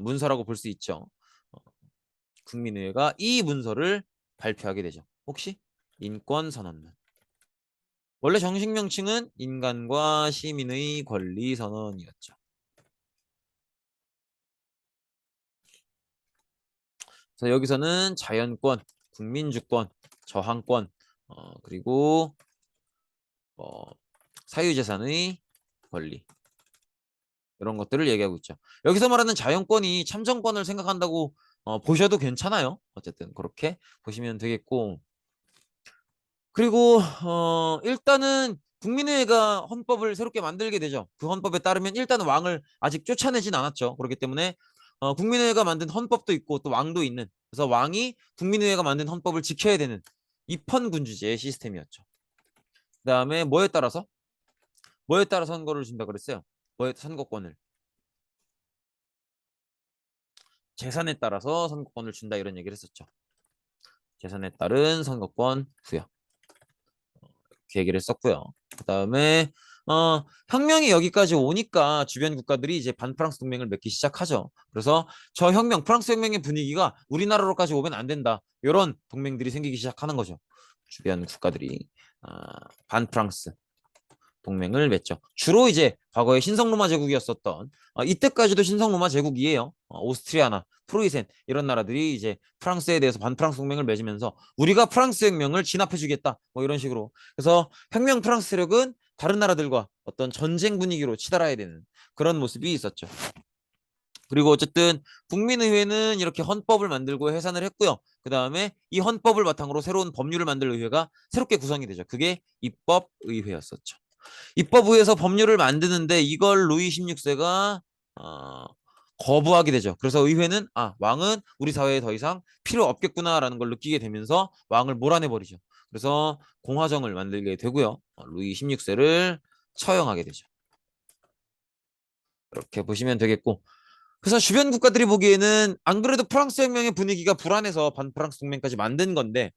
문서라고 볼 수 있죠. 어, 국민의회가 이 문서를 발표하게 되죠. 혹시 인권선언문. 원래 정식 명칭은 인간과 시민의 권리선언이었죠. 그래서 여기서는 자연권, 국민주권, 저항권, 그리고 사유재산의 권리 이런 것들을 얘기하고 있죠. 여기서 말하는 자연권이 참정권을 생각한다고 보셔도 괜찮아요. 어쨌든 그렇게 보시면 되겠고 그리고 일단은 국민회의가 헌법을 새롭게 만들게 되죠. 그 헌법에 따르면 일단은 왕을 아직 쫓아내진 않았죠. 그렇기 때문에 국민회의가 만든 헌법도 있고 또 왕도 있는 그래서 왕이 국민회의가 만든 헌법을 지켜야 되는 입헌군주제의 시스템이었죠. 그다음에 뭐에 따라 선거를 준다 그랬어요. 뭐에 선거권을 재산에 따라서 선거권을 준다 이런 얘기를 했었죠. 재산에 따른 선거권 부여. 그 얘기를 했었고요. 그다음에 혁명이 여기까지 오니까 주변 국가들이 이제 반프랑스 동맹을 맺기 시작하죠. 그래서 저 혁명, 프랑스 혁명의 분위기가 우리나라로까지 오면 안 된다. 이런 동맹들이 생기기 시작하는 거죠. 주변 국가들이 반프랑스 동맹을 맺죠. 주로 이제 과거에 신성로마 제국이었었던 이때까지도 신성로마 제국이에요. 오스트리아나 프로이센 이런 나라들이 이제 프랑스에 대해서 반프랑스 동맹을 맺으면서 우리가 프랑스 혁명을 진압해주겠다 뭐 이런 식으로 그래서 혁명 프랑스 세력은 다른 나라들과 어떤 전쟁 분위기로 치달아야 되는 그런 모습이 있었죠. 그리고 어쨌든 국민의회는 이렇게 헌법을 만들고 해산을 했고요. 그 다음에 이 헌법을 바탕으로 새로운 법률을 만들 의회가 새롭게 구성이 되죠. 그게 입법의회였었죠. 입법부에서 법률을 만드는데 이걸 루이 16세가 거부하게 되죠. 그래서 의회는 왕은 우리 사회에 더 이상 필요 없겠구나라는 걸 느끼게 되면서 왕을 몰아내버리죠. 그래서 공화정을 만들게 되고요. 루이 16세를 처형하게 되죠. 이렇게 보시면 되겠고 그래서 주변 국가들이 보기에는 안 그래도 프랑스 혁명의 분위기가 불안해서 반프랑스 동맹까지 만든 건데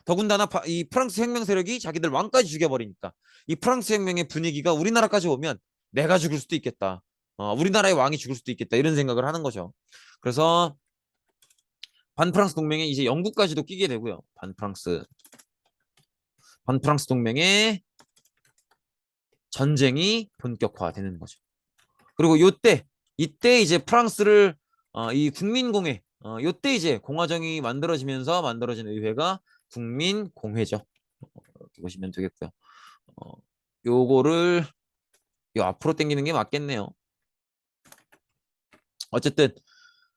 더군다나 이 프랑스 혁명 세력이 자기들 왕까지 죽여버리니까 이 프랑스 혁명의 분위기가 우리나라까지 오면 내가 죽을 수도 있겠다. 우리나라의 왕이 죽을 수도 있겠다. 이런 생각을 하는 거죠. 그래서 반프랑스 동맹에 이제 영국까지도 끼게 되고요. 반프랑스 동맹의 전쟁이 본격화되는 거죠. 그리고 이때 이제 프랑스를 이 국민공회 요때 이제 공화정이 만들어지면서 만들어진 의회가 국민공회죠. 이렇게 보시면 되겠고요. 어, 요거를 요 앞으로 당기는 게 맞겠네요. 어쨌든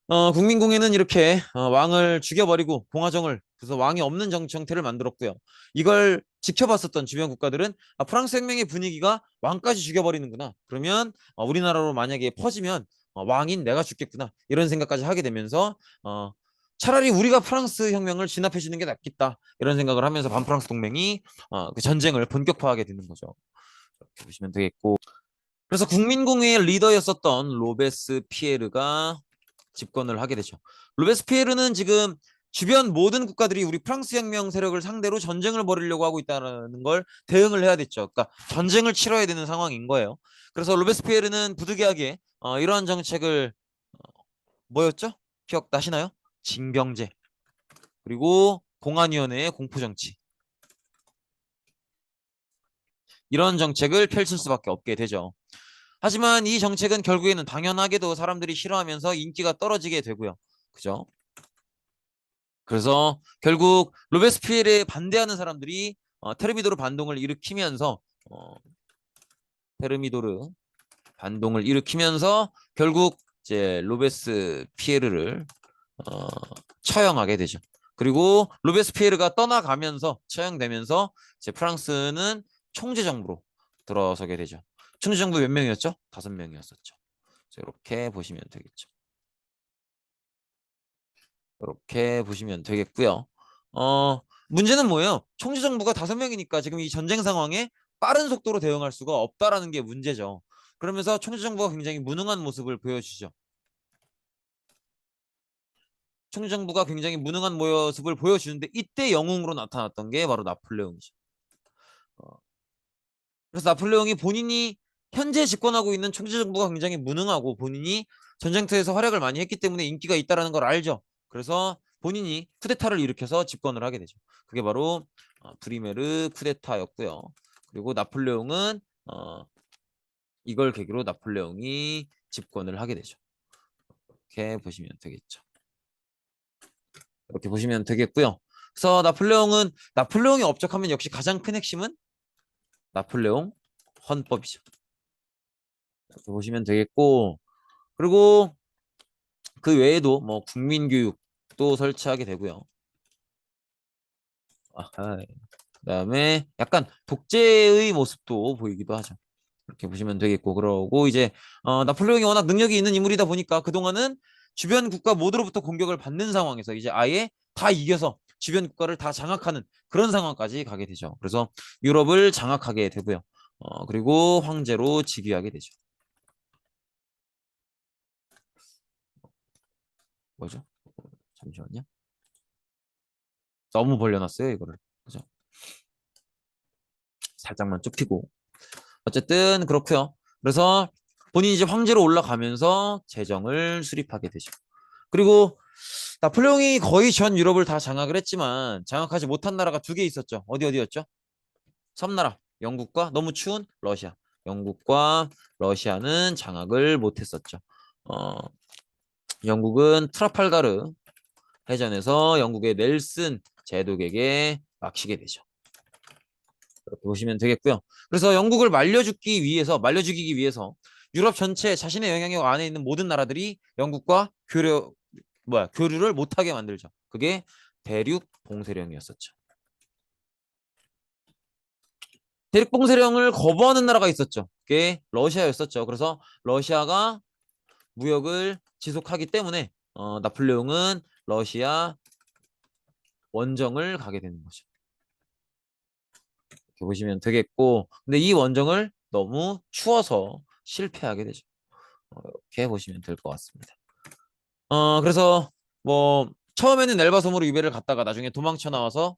국민공회는 이렇게 왕을 죽여버리고 공화정을 그래서 왕이 없는 정치 형태를 만들었고요. 이걸 지켜봤었던 주변 국가들은 프랑스 혁명의 분위기가 왕까지 죽여버리는구나. 그러면 우리나라로 만약에 퍼지면 왕인 내가 죽겠구나. 이런 생각까지 하게 되면서 차라리 우리가 프랑스 혁명을 진압해 주는 게 낫겠다. 이런 생각을 하면서 반프랑스 동맹이 그 전쟁을 본격화하게 되는 거죠. 이렇게 보시면 되겠고 그래서 국민공회의 리더였었던 로베스피에르가 집권을 하게 되죠. 로베스피에르는 지금 주변 모든 국가들이 우리 프랑스 혁명 세력을 상대로 전쟁을 벌이려고 하고 있다는 걸 대응을 해야 됐죠. 그러니까 전쟁을 치러야 되는 상황인 거예요. 그래서 로베스피에르는 부득이하게 이러한 정책을 뭐였죠? 기억나시나요? 징병제 그리고 공안위원회의 공포정치 이런 정책을 펼칠 수밖에 없게 되죠. 하지만 이 정책은 결국에는 당연하게도 사람들이 싫어하면서 인기가 떨어지게 되고요. 그죠? 그래서 결국 로베스피에르에 반대하는 사람들이 테르미도르 반동을 일으키면서 어, 테르미도르 반동을 일으키면서 결국 이제 로베스피에르를 어, 처형하게 되죠. 그리고 로베스피에르가 떠나가면서 처형되면서 이제 프랑스는 총재 정부로 들어서게 되죠. 총재 정부 몇 명이었죠? 5명이었었죠. 이렇게 보시면 되겠죠. 이렇게 보시면 되겠고요. 문제는 뭐예요? 총재 정부가 5명이니까 지금 이 전쟁 상황에 빠른 속도로 대응할 수가 없다라는 게 문제죠. 그러면서 총재 정부가 굉장히 무능한 모습을 보여주죠. 총정부가 굉장히 무능한 모습을 보여주는데 이때 영웅으로 나타났던 게 바로 나폴레옹이죠. 어, 그래서 나폴레옹이 본인이 현재 집권하고 있는 총재정부가 굉장히 무능하고 본인이 전쟁터에서 활약을 많이 했기 때문에 인기가 있다라는 걸 알죠. 그래서 본인이 쿠데타를 일으켜서 집권을 하게 되죠. 그게 바로 브리메르 쿠데타였고요. 그리고 나폴레옹은 이걸 계기로 나폴레옹이 집권을 하게 되죠. 이렇게 보시면 되겠죠. 이렇게 보시면 되겠고요. 그래서 나폴레옹이 업적하면 역시 가장 큰 핵심은 나폴레옹 헌법이죠. 이렇게 보시면 되겠고, 그리고 그 외에도 뭐 국민교육도 설치하게 되고요. 아하. 그다음에 약간 독재의 모습도 보이기도 하죠. 이렇게 보시면 되겠고, 그러고 이제 나폴레옹이 워낙 능력이 있는 인물이다 보니까 그동안은 주변 국가 모두로부터 공격을 받는 상황에서 이제 아예 다 이겨서 주변 국가를 다 장악하는 그런 상황까지 가게 되죠. 그래서 유럽을 장악하게 되고요. 그리고 황제로 즉위하게 되죠. 뭐죠? 잠시만요. 너무 벌려놨어요, 이거를. 그죠? 살짝만 좁히고. 어쨌든 그렇고요. 그래서 본인이 이제 황제로 올라가면서 재정을 수립하게 되죠. 그리고 나폴레옹이 거의 전 유럽을 다 장악을 했지만 장악하지 못한 나라가 두 개 있었죠. 어디였죠? 섬나라. 영국과 너무 추운 러시아. 영국과 러시아는 장악을 못했었죠. 어, 영국은 트라팔가르 해전에서 영국의 넬슨 제독에게 막히게 되죠. 이렇게 보시면 되겠고요. 그래서 영국을 말려 죽이기 위해서 유럽 전체 자신의 영향력 안에 있는 모든 나라들이 영국과 교류를 못하게 만들죠. 그게 대륙 봉쇄령이었었죠. 대륙 봉쇄령을 거부하는 나라가 있었죠. 그게 러시아였었죠. 그래서 러시아가 무역을 지속하기 때문에 나폴레옹은 러시아 원정을 가게 되는 거죠. 이렇게 보시면 되겠고, 근데 이 원정을 너무 추워서 실패하게 되죠. 이렇게 보시면 될 것 같습니다. 그래서 뭐 처음에는 엘바솜으로 유배를 갔다가 나중에 도망쳐 나와서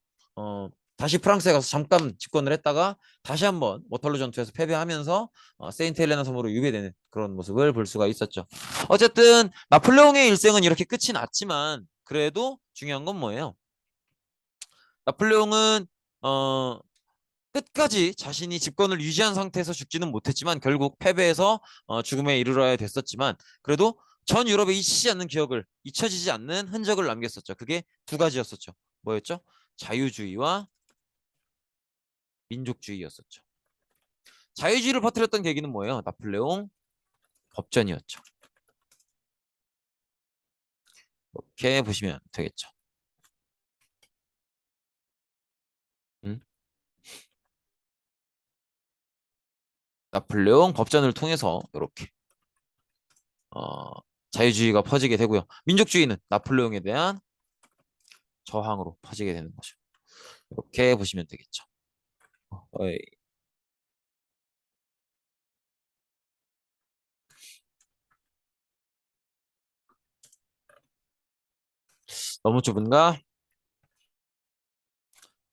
다시 프랑스에 가서 잠깐 집권을 했다가 다시 한번 워털루 전투에서 패배하면서 세인트 헬레나 섬으로 유배되는 그런 모습을 볼 수가 있었죠. 어쨌든 나폴레옹의 일생은 이렇게 끝이 났지만 그래도 중요한 건 뭐예요? 나폴레옹은 어, 끝까지 자신이 집권을 유지한 상태에서 죽지는 못했지만 결국 패배해서 죽음에 이르러야 됐었지만 그래도 전 유럽에 잊혀지지 않는 흔적을 남겼었죠. 그게 두 가지였었죠. 뭐였죠? 자유주의와 민족주의였었죠. 자유주의를 퍼뜨렸던 계기는 뭐예요? 나폴레옹 법전이었죠. 이렇게 보시면 되겠죠. 음? 나폴레옹 법전을 통해서 이렇게 어, 자유주의가 퍼지게 되고요. 민족주의는 나폴레옹에 대한 저항으로 퍼지게 되는 거죠. 이렇게 보시면 되겠죠. 어이, 너무 좁은가?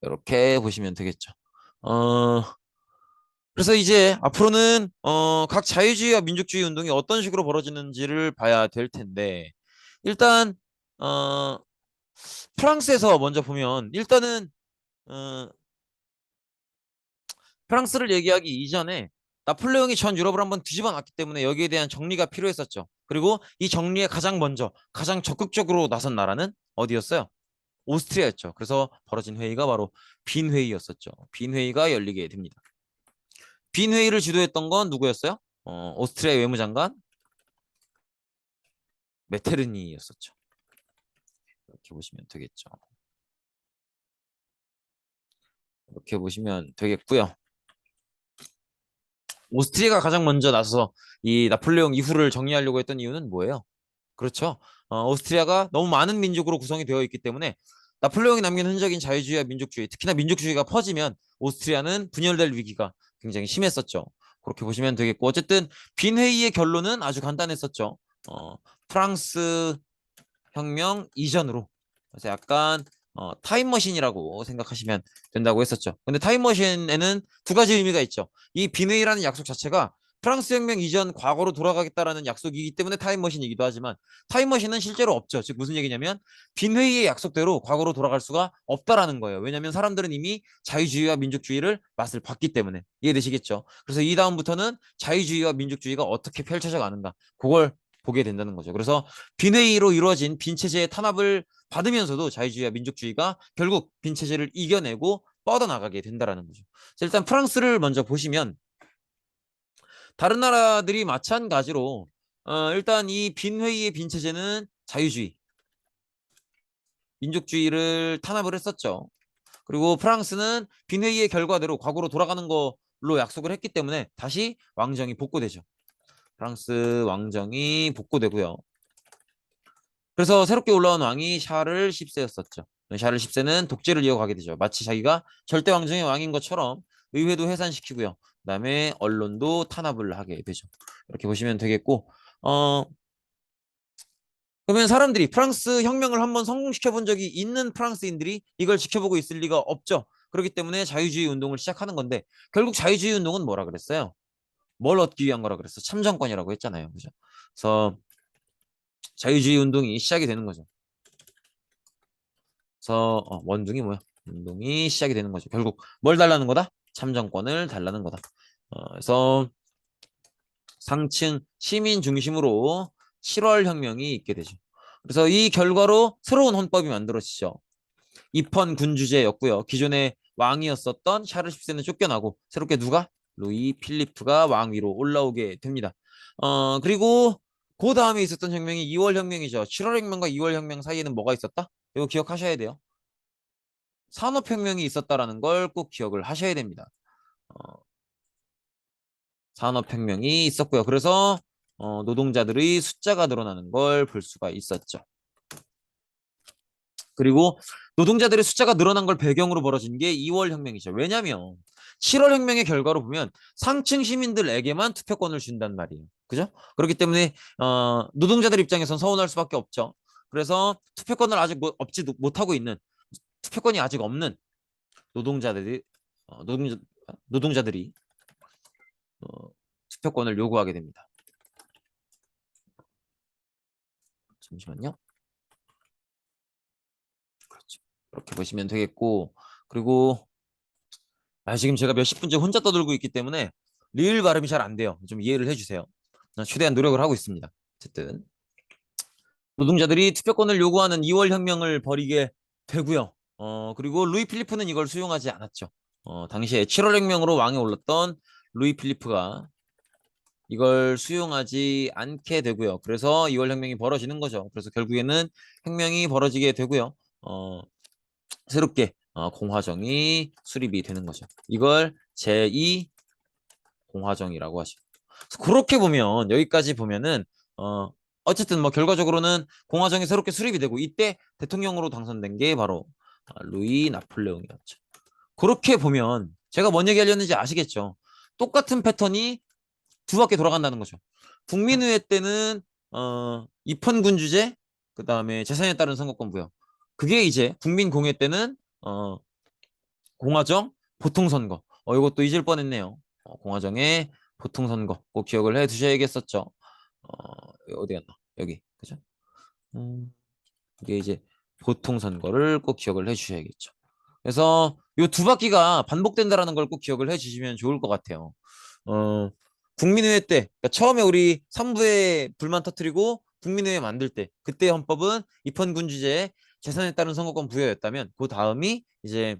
이렇게 보시면 되겠죠. 어, 그래서 이제 앞으로는 각 자유주의와 민족주의 운동이 어떤 식으로 벌어지는지를 봐야 될 텐데 일단 어, 프랑스에서 먼저 보면 일단은 어, 프랑스를 얘기하기 이전에 나폴레옹이 전 유럽을 한번 뒤집어 놨기 때문에 여기에 대한 정리가 필요했었죠. 그리고 이 정리에 가장 먼저 가장 적극적으로 나선 나라는 어디였어요? 오스트리아였죠. 그래서 벌어진 회의가 바로 빈 회의였었죠. 빈 회의가 열리게 됩니다. 빈 회의를 주도했던 건 누구였어요? 오스트리아 외무장관 메테르니였었죠. 이렇게 보시면 되겠죠. 이렇게 보시면 되겠고요. 오스트리아가 가장 먼저 나서서 이 나폴레옹 이후를 정리하려고 했던 이유는 뭐예요? 그렇죠. 오스트리아가 너무 많은 민족으로 구성이 되어 있기 때문에 나폴레옹이 남긴 흔적인 자유주의와 민족주의, 특히나 민족주의가 퍼지면 오스트리아는 분열될 위기가 굉장히 심했었죠. 그렇게 보시면 되겠고 어쨌든 빈 회의의 결론은 아주 간단했었죠. 프랑스 혁명 이전으로. 그래서 약간 타임머신이라고 생각하시면 된다고 했었죠. 근데 타임머신에는 두 가지 의미가 있죠. 이 비회의라는 약속 자체가 프랑스 혁명 이전 과거로 돌아가겠다라는 약속이기 때문에 타임머신이기도 하지만 타임머신은 실제로 없죠. 즉 무슨 얘기냐면 빈회의의 약속대로 과거로 돌아갈 수가 없다라는 거예요. 왜냐하면 사람들은 이미 자유주의와 민족주의를 맛을 봤기 때문에. 이해되시겠죠? 그래서 이 다음부터는 자유주의와 민족주의가 어떻게 펼쳐져 가는가 그걸 보게 된다는 거죠. 그래서 빈회의로 이루어진 빈체제의 탄압을 받으면서도 자유주의와 민족주의가 결국 빈체제를 이겨내고 뻗어나가게 된다는 거죠. 일단 프랑스를 먼저 보시면 다른 나라들이 마찬가지로 일단 이 빈회의의 빈체제는 자유주의, 민족주의를 탄압을 했었죠. 그리고 프랑스는 빈회의의 결과대로 과거로 돌아가는 걸로 약속을 했기 때문에 다시 왕정이 복구되죠. 프랑스 왕정이 복구되고요. 그래서 새롭게 올라온 왕이 샤를 10세였었죠. 샤를 10세는 독재를 이어가게 되죠. 마치 자기가 절대 왕정의 왕인 것처럼 의회도 해산시키고요. 그다음에 언론도 탄압을 하게 되죠. 이렇게 보시면 되겠고, 그러면 사람들이 프랑스 혁명을 한번 성공시켜 본 적이 있는 프랑스인들이 이걸 지켜보고 있을 리가 없죠. 그렇기 때문에 자유주의 운동을 시작하는 건데 결국 자유주의 운동은 뭐라 그랬어요? 뭘 얻기 위한 거라 그랬어? 참정권이라고 했잖아요. 그죠? 그래서 자유주의 운동이 시작이 되는 거죠. 그래서 원둥이 뭐야? 운동이 시작이 되는 거죠. 결국 뭘 달라는 거다? 참정권을 달라는 거다. 그래서 상층 시민 중심으로 7월 혁명이 있게 되죠. 그래서 이 결과로 새로운 헌법이 만들어지죠. 입헌 군주제였고요. 기존의 왕이었었던 샤를 10세는 쫓겨나고 새롭게 누가? 루이 필리프가 왕위로 올라오게 됩니다. 그리고 그 다음에 있었던 혁명이 2월 혁명이죠. 7월 혁명과 2월 혁명 사이에는 뭐가 있었다? 이거 기억하셔야 돼요. 산업혁명이 있었다라는 걸 꼭 기억을 하셔야 됩니다. 어, 산업혁명이 있었고요. 그래서 노동자들의 숫자가 늘어나는 걸 볼 수가 있었죠. 그리고 노동자들의 숫자가 늘어난 걸 배경으로 벌어진 게 2월 혁명이죠. 왜냐하면 7월 혁명의 결과로 보면 상층 시민들에게만 투표권을 준단 말이에요. 그죠? 그렇기 때문에 노동자들 입장에선 서운할 수밖에 없죠. 그래서 투표권을 아직 얻지 못하고 있는 투표권이 아직 없는 노동자들이 노동자들이 투표권을 요구하게 됩니다. 잠시만요. 그렇죠. 이렇게 보시면 되겠고, 그리고 지금 제가 몇십 분째 혼자 떠들고 있기 때문에 리을 발음이 잘 안 돼요. 좀 이해를 해주세요. 최대한 노력을 하고 있습니다. 어쨌든 노동자들이 투표권을 요구하는 2월 혁명을 벌이게 되고요. 그리고 루이 필리프는 이걸 수용하지 않았죠. 당시에 7월 혁명으로 왕에 올랐던 루이 필리프가 이걸 수용하지 않게 되고요. 그래서 2월 혁명이 벌어지는 거죠. 그래서 결국에는 혁명이 벌어지게 되고요. 새롭게 공화정이 수립이 되는 거죠. 이걸 제2 공화정이라고 하죠. 그렇게 보면 여기까지 보면은 어쨌든 뭐 결과적으로는 공화정이 새롭게 수립이 되고 이때 대통령으로 당선된 게 바로 루이 나폴레옹이었죠. 그렇게 보면 제가 뭔 얘기 하려는지 아시겠죠? 똑같은 패턴이 두 바퀴 돌아간다는 거죠. 국민의회 때는 입헌군주제, 그 다음에 재산에 따른 선거권 부여. 그게 이제 국민공회 때는 공화정 보통선거. 이것도 잊을 뻔했네요. 공화정의 보통선거 꼭 기억을 해 두셔야겠었죠. 어디 갔나? 여기 그죠? 이게 이제 보통선거를 꼭 기억을 해 주셔야겠죠. 그래서 이 두 바퀴가 반복된다라는 걸 꼭 기억을 해 주시면 좋을 것 같아요. 국민의회 때 그러니까 처음에 우리 3부에 불만 터뜨리고 국민의회 만들 때 그때 헌법은 입헌군주제에 재산에 따른 선거권 부여였다면 그 다음이 이제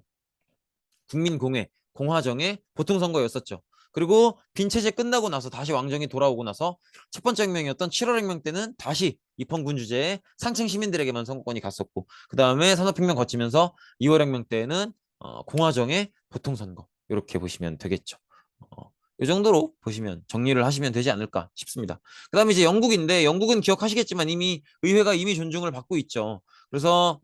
국민공회, 공화정의 보통선거였었죠. 그리고 빈체제 끝나고 나서 다시 왕정이 돌아오고 나서 첫 번째 혁명이었던 7월 혁명 때는 다시 입헌군주제에 상층 시민들에게만 선거권이 갔었고 그 다음에 산업혁명 거치면서 2월 혁명 때는 공화정의 보통선거 이렇게 보시면 되겠죠. 이 정도로 보시면 정리를 하시면 되지 않을까 싶습니다. 그 다음에 이제 영국인데 영국은 기억하시겠지만 이미 의회가 이미 존중을 받고 있죠. 그래서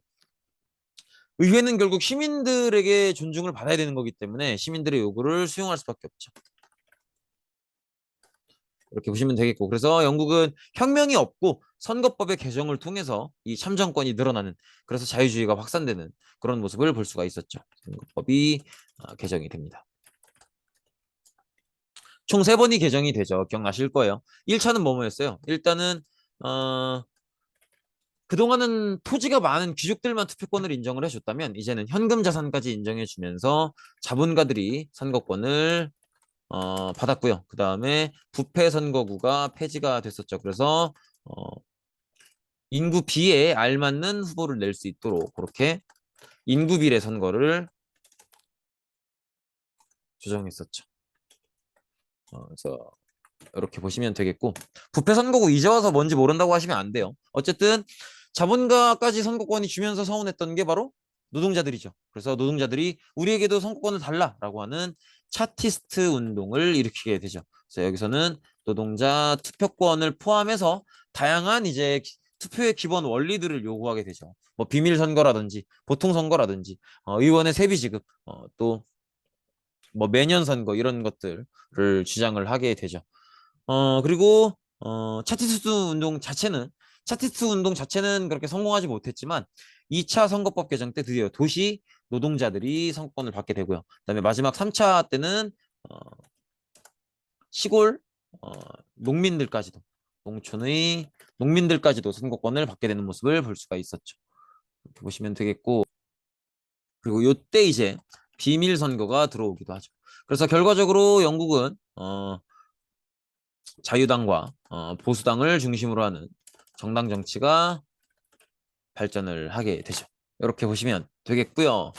의회는 결국 시민들에게 존중을 받아야 되는 거기 때문에 시민들의 요구를 수용할 수밖에 없죠. 이렇게 보시면 되겠고 그래서 영국은 혁명이 없고 선거법의 개정을 통해서 이 참정권이 늘어나는 그래서 자유주의가 확산되는 그런 모습을 볼 수가 있었죠. 선거법이 개정이 됩니다. 총 3번이 개정이 되죠. 기억나실 거예요. 1차는 뭐였어요? 일단은 그동안은 토지가 많은 귀족들만 투표권을 인정을 해줬다면 이제는 현금 자산까지 인정해주면서 자본가들이 선거권을 받았고요. 그 다음에 부패 선거구가 폐지가 됐었죠. 그래서 인구 비에 알맞는 후보를 낼 수 있도록 그렇게 인구 비례 선거를 조정했었죠. 그래서 이렇게 보시면 되겠고 부패 선거구 이제 와서 뭔지 모른다고 하시면 안 돼요. 어쨌든 자본가까지 선거권이 주면서 서운했던 게 바로 노동자들이죠. 그래서 노동자들이 우리에게도 선거권을 달라라고 하는 차티스트 운동을 일으키게 되죠. 그래서 여기서는 노동자 투표권을 포함해서 다양한 이제 투표의 기본 원리들을 요구하게 되죠. 뭐 비밀 선거라든지 보통 선거라든지 의원의 세비 지급 또 뭐 매년 선거 이런 것들을 주장을 하게 되죠. 그리고 차티스트 운동 자체는 그렇게 성공하지 못했지만 2차 선거법 개정 때 드디어 도시 노동자들이 선거권을 받게 되고요. 그다음에 마지막 3차 때는 어, 시골 농민들까지도 농촌의 농민들까지도 선거권을 받게 되는 모습을 볼 수가 있었죠. 이렇게 보시면 되겠고 그리고 요때 이제 비밀 선거가 들어오기도 하죠. 그래서 결과적으로 영국은 자유당과 보수당을 중심으로 하는 정당 정치가 발전을 하게 되죠. 이렇게 보시면 되겠고요.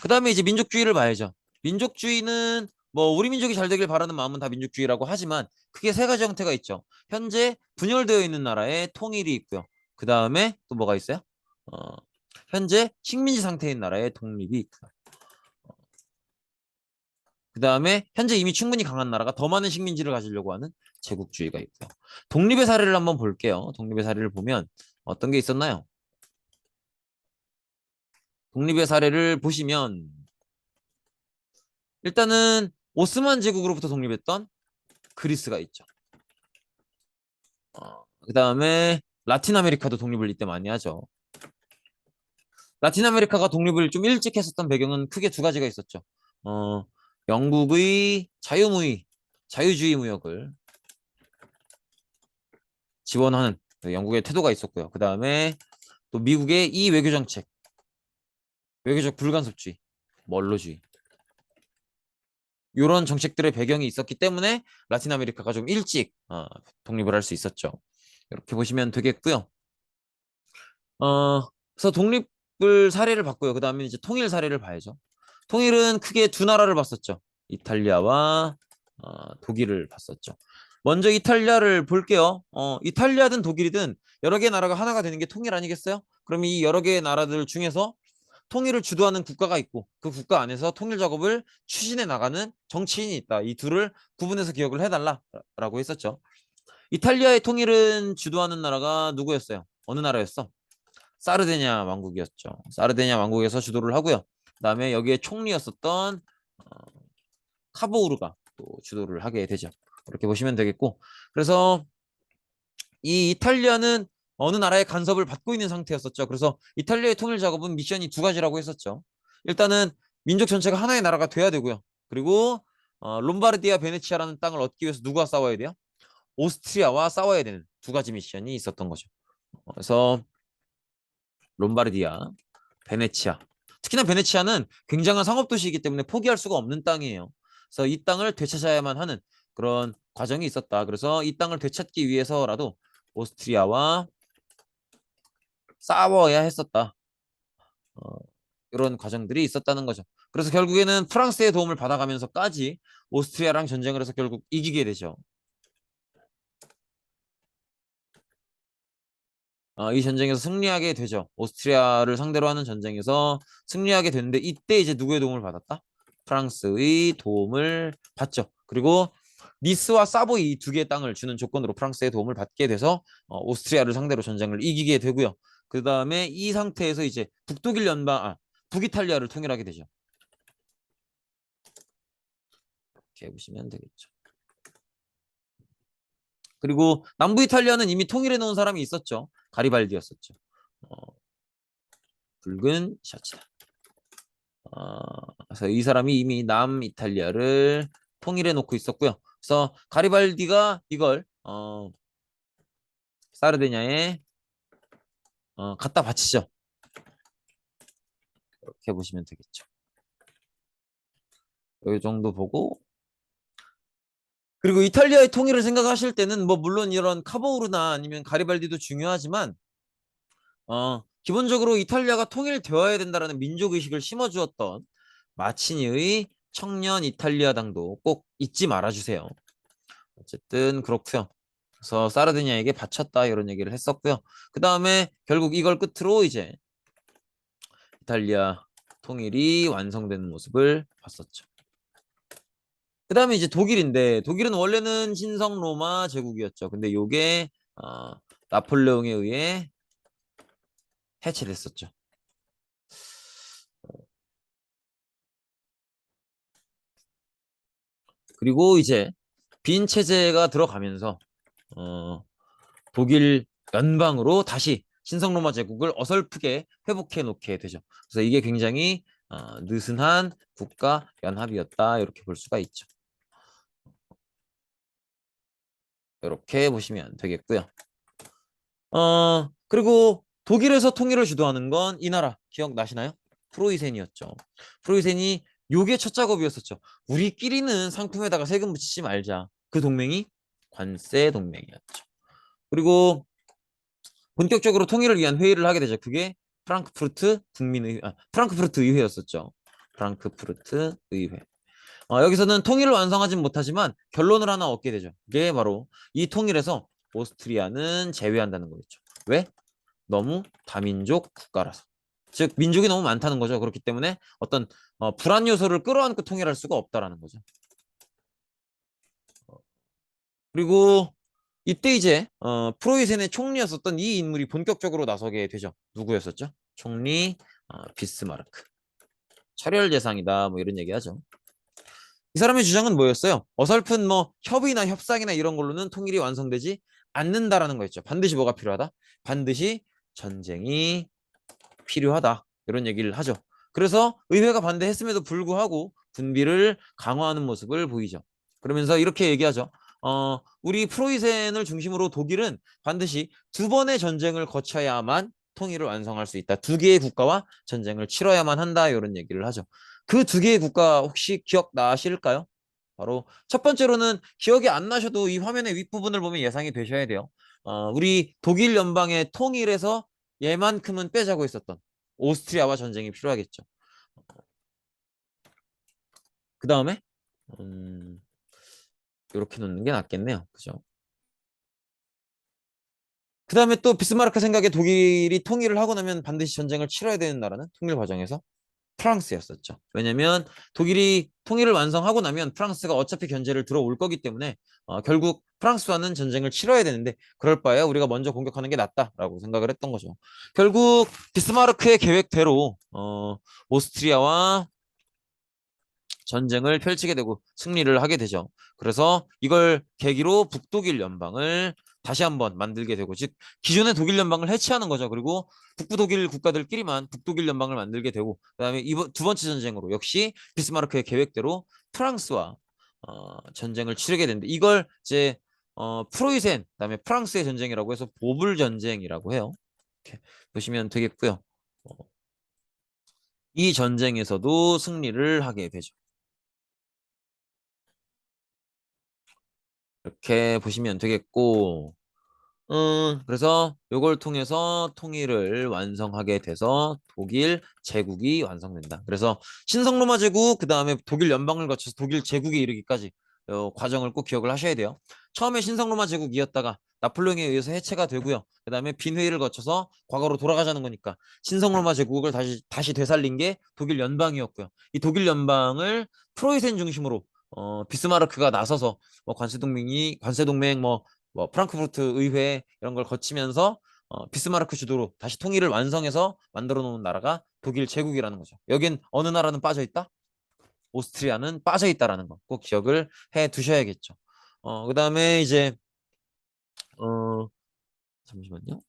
그 다음에 이제 민족주의를 봐야죠. 민족주의는 뭐 우리 민족이 잘 되길 바라는 마음은 다 민족주의라고 하지만 크게 3가지 형태가 있죠. 현재 분열되어 있는 나라의 통일이 있고요. 그 다음에 또 뭐가 있어요? 어, 현재 식민지 상태인 나라의 독립이 있고요. 그 다음에 현재 이미 충분히 강한 나라가 더 많은 식민지를 가지려고 하는 제국주의가 있고요. 독립의 사례를 한번 볼게요. 독립의 사례를 보면 어떤 게 있었나요? 독립의 사례를 보시면 일단은 오스만 제국으로부터 독립했던 그리스가 있죠. 그 다음에 라틴 아메리카도 독립을 이때 많이 하죠. 라틴 아메리카가 독립을 좀 일찍 했었던 배경은 크게 2가지가 있었죠. 영국의 자유주의 무역을 지원하는 영국의 태도가 있었고요. 그 다음에 또 미국의 이 외교 정책, 외교적 불간섭주의, 멀로주의 이런 정책들의 배경이 있었기 때문에 라틴 아메리카가 좀 일찍 독립을 할 수 있었죠. 이렇게 보시면 되겠고요. 그래서 독립을 사례를 봤고요. 그 다음에 이제 통일 사례를 봐야죠. 통일은 크게 2나라를 봤었죠. 이탈리아와 독일을 봤었죠. 먼저 이탈리아를 볼게요. 이탈리아든 독일이든 여러 개의 나라가 하나가 되는 게 통일 아니겠어요? 그럼 이 여러 개의 나라들 중에서 통일을 주도하는 국가가 있고 그 국가 안에서 통일 작업을 추진해 나가는 정치인이 있다. 이 둘을 구분해서 기억을 해달라라고 했었죠. 이탈리아의 통일은 주도하는 나라가 누구였어요? 어느 나라였어? 사르데냐 왕국이었죠. 사르데냐 왕국에서 주도를 하고요. 그다음에 여기에 총리였었던 카보우르가 또 주도를 하게 되죠. 이렇게 보시면 되겠고 그래서 이 이탈리아는 어느 나라의 간섭을 받고 있는 상태였었죠. 그래서 이탈리아의 통일 작업은 미션이 2가지라고 했었죠. 일단은 민족 전체가 하나의 나라가 돼야 되고요. 그리고 롬바르디아 베네치아라는 땅을 얻기 위해서 누구와 싸워야 돼요? 오스트리아와 싸워야 되는 2가지 미션이 있었던 거죠. 그래서 롬바르디아, 베네치아. 특히나 베네치아는 굉장한 상업도시이기 때문에 포기할 수가 없는 땅이에요. 그래서 이 땅을 되찾아야만 하는 그런 과정이 있었다. 그래서 이 땅을 되찾기 위해서라도 오스트리아와 싸워야 했었다. 어, 이런 과정들이 있었다는 거죠. 그래서 결국에는 프랑스의 도움을 받아가면서까지 오스트리아랑 전쟁을 해서 결국 이기게 되죠. 이 전쟁에서 승리하게 되죠. 오스트리아를 상대로 하는 전쟁에서 승리하게 되는데 이때 이제 누구의 도움을 받았다? 프랑스의 도움을 받죠. 그리고 니스와 사보이 이 2개의 땅을 주는 조건으로 프랑스의 도움을 받게 돼서 오스트리아를 상대로 전쟁을 이기게 되고요. 그 다음에 이 상태에서 이제 북이탈리아를 통일하게 되죠. 이렇게 보시면 되겠죠. 그리고 남부 이탈리아는 이미 통일해 놓은 사람이 있었죠. 가리발디였었죠. 어, 붉은 셔츠다. 그래서 이 사람이 이미 남이탈리아를 통일해 놓고 있었고요. 그래서 가리발디가 이걸 사르데냐에 갖다 바치죠. 이렇게 보시면 되겠죠. 이 정도 보고, 그리고 이탈리아의 통일을 생각하실 때는 뭐 물론 이런 카보우르나 아니면 가리발디도 중요하지만 기본적으로 이탈리아가 통일되어야 된다라는 민족의식을 심어주었던 마치니의 청년 이탈리아당도 꼭 잊지 말아주세요. 어쨌든 그렇고요. 그래서 사르디냐에게 바쳤다 이런 얘기를 했었고요. 그 다음에 결국 이걸 끝으로 이제 이탈리아 통일이 완성되는 모습을 봤었죠. 그 다음에 이제 독일인데, 독일은 원래는 신성 로마 제국이었죠. 근데 요게 나폴레옹에 의해 해체됐었죠. 그리고 이제 빈 체제가 들어가면서 독일 연방으로 다시 신성 로마 제국을 어설프게 회복해 놓게 되죠. 그래서 이게 굉장히 느슨한 국가 연합이었다 이렇게 볼 수가 있죠. 이렇게 보시면 되겠고요. 그리고 독일에서 통일을 주도하는 건 이 나라 기억나시나요? 프로이센이었죠. 프로이센이 요게 첫 작업이었었죠. 우리끼리는 상품에다가 세금 붙이지 말자. 그 동맹이 관세 동맹이었죠. 그리고 본격적으로 통일을 위한 회의를 하게 되죠. 그게 프랑크푸르트 의회였었죠. 프랑크푸르트 의회. 여기서는 통일을 완성하진 못하지만 결론을 하나 얻게 되죠. 그게 바로 이 통일에서 오스트리아는 제외한다는 거였죠. 왜? 너무 다민족 국가라서. 즉 민족이 너무 많다는 거죠. 그렇기 때문에 어떤 불안 요소를 끌어안고 통일할 수가 없다라는 거죠. 그리고 이때 이제 프로이센의 총리였었던 이 인물이 본격적으로 나서게 되죠. 누구였었죠? 총리 비스마르크. 차별 대상이다 뭐 이런 얘기하죠. 이 사람의 주장은 뭐였어요? 어설픈 뭐 협의나 협상이나 이런 걸로는 통일이 완성되지 않는다라는 거였죠. 반드시 뭐가 필요하다? 반드시 전쟁이 필요하다. 이런 얘기를 하죠. 그래서 의회가 반대했음에도 불구하고 군비를 강화하는 모습을 보이죠. 그러면서 이렇게 얘기하죠. 우리 프로이센을 중심으로 독일은 반드시 두 번의 전쟁을 거쳐야만 통일을 완성할 수 있다. 두 개의 국가와 전쟁을 치러야만 한다. 이런 얘기를 하죠. 그 두 개의 국가 혹시 기억나실까요? 바로 첫 번째로는 기억이 안 나셔도 이 화면의 윗부분을 보면 예상이 되셔야 돼요. 우리 독일 연방의 통일에서 얘만큼은 빼자고 했었던 오스트리아와 전쟁이 필요하겠죠. 그 다음에 이렇게 놓는 게 낫겠네요. 그죠? 그 다음에 또 비스마르크 생각에 독일이 통일을 하고 나면 반드시 전쟁을 치러야 되는 나라는 통일 과정에서 프랑스였었죠. 왜냐면 독일이 통일을 완성하고 나면 프랑스가 어차피 견제를 들어올 거기 때문에 결국 프랑스와는 전쟁을 치러야 되는데 그럴 바에 우리가 먼저 공격하는 게 낫다라고 생각을 했던 거죠. 결국 비스마르크의 계획대로 오스트리아와 전쟁을 펼치게 되고 승리를 하게 되죠. 그래서 이걸 계기로 북독일 연방을 다시 한번 만들게 되고, 즉 기존의 독일 연방을 해체하는 거죠. 그리고 북부 독일 국가들끼리만 북독일 연방을 만들게 되고, 그다음에 이번 두 번째 전쟁으로 역시 비스마르크의 계획대로 프랑스와 전쟁을 치르게 되는데, 이걸 이제 프로이센 그다음에 프랑스의 전쟁이라고 해서 보불 전쟁이라고 해요. 이렇게 보시면 되겠고요. 어, 이 전쟁에서도 승리를 하게 되죠. 이렇게 보시면 되겠고, 그래서 이걸 통해서 통일을 완성하게 돼서 독일 제국이 완성된다. 그래서 신성 로마 제국, 그 다음에 독일 연방을 거쳐서 독일 제국에 이르기까지 과정을 꼭 기억을 하셔야 돼요. 처음에 신성 로마 제국이었다가 나폴레옹에 의해서 해체가 되고요. 그 다음에 빈회의를 거쳐서 과거로 돌아가자는 거니까 신성 로마 제국을 다시 되살린 게 독일 연방이었고요. 이 독일 연방을 프로이센 중심으로 비스마르크가 나서서 뭐 관세동맹 뭐 프랑크푸르트 의회 이런 걸 거치면서 비스마르크 주도로 다시 통일을 완성해서 만들어 놓은 나라가 독일 제국이라는 거죠. 여긴 어느 나라는 빠져 있다? 오스트리아는 빠져 있다라는 거 꼭 기억을 해 두셔야겠죠. 그다음에 이제 어, 잠시만요.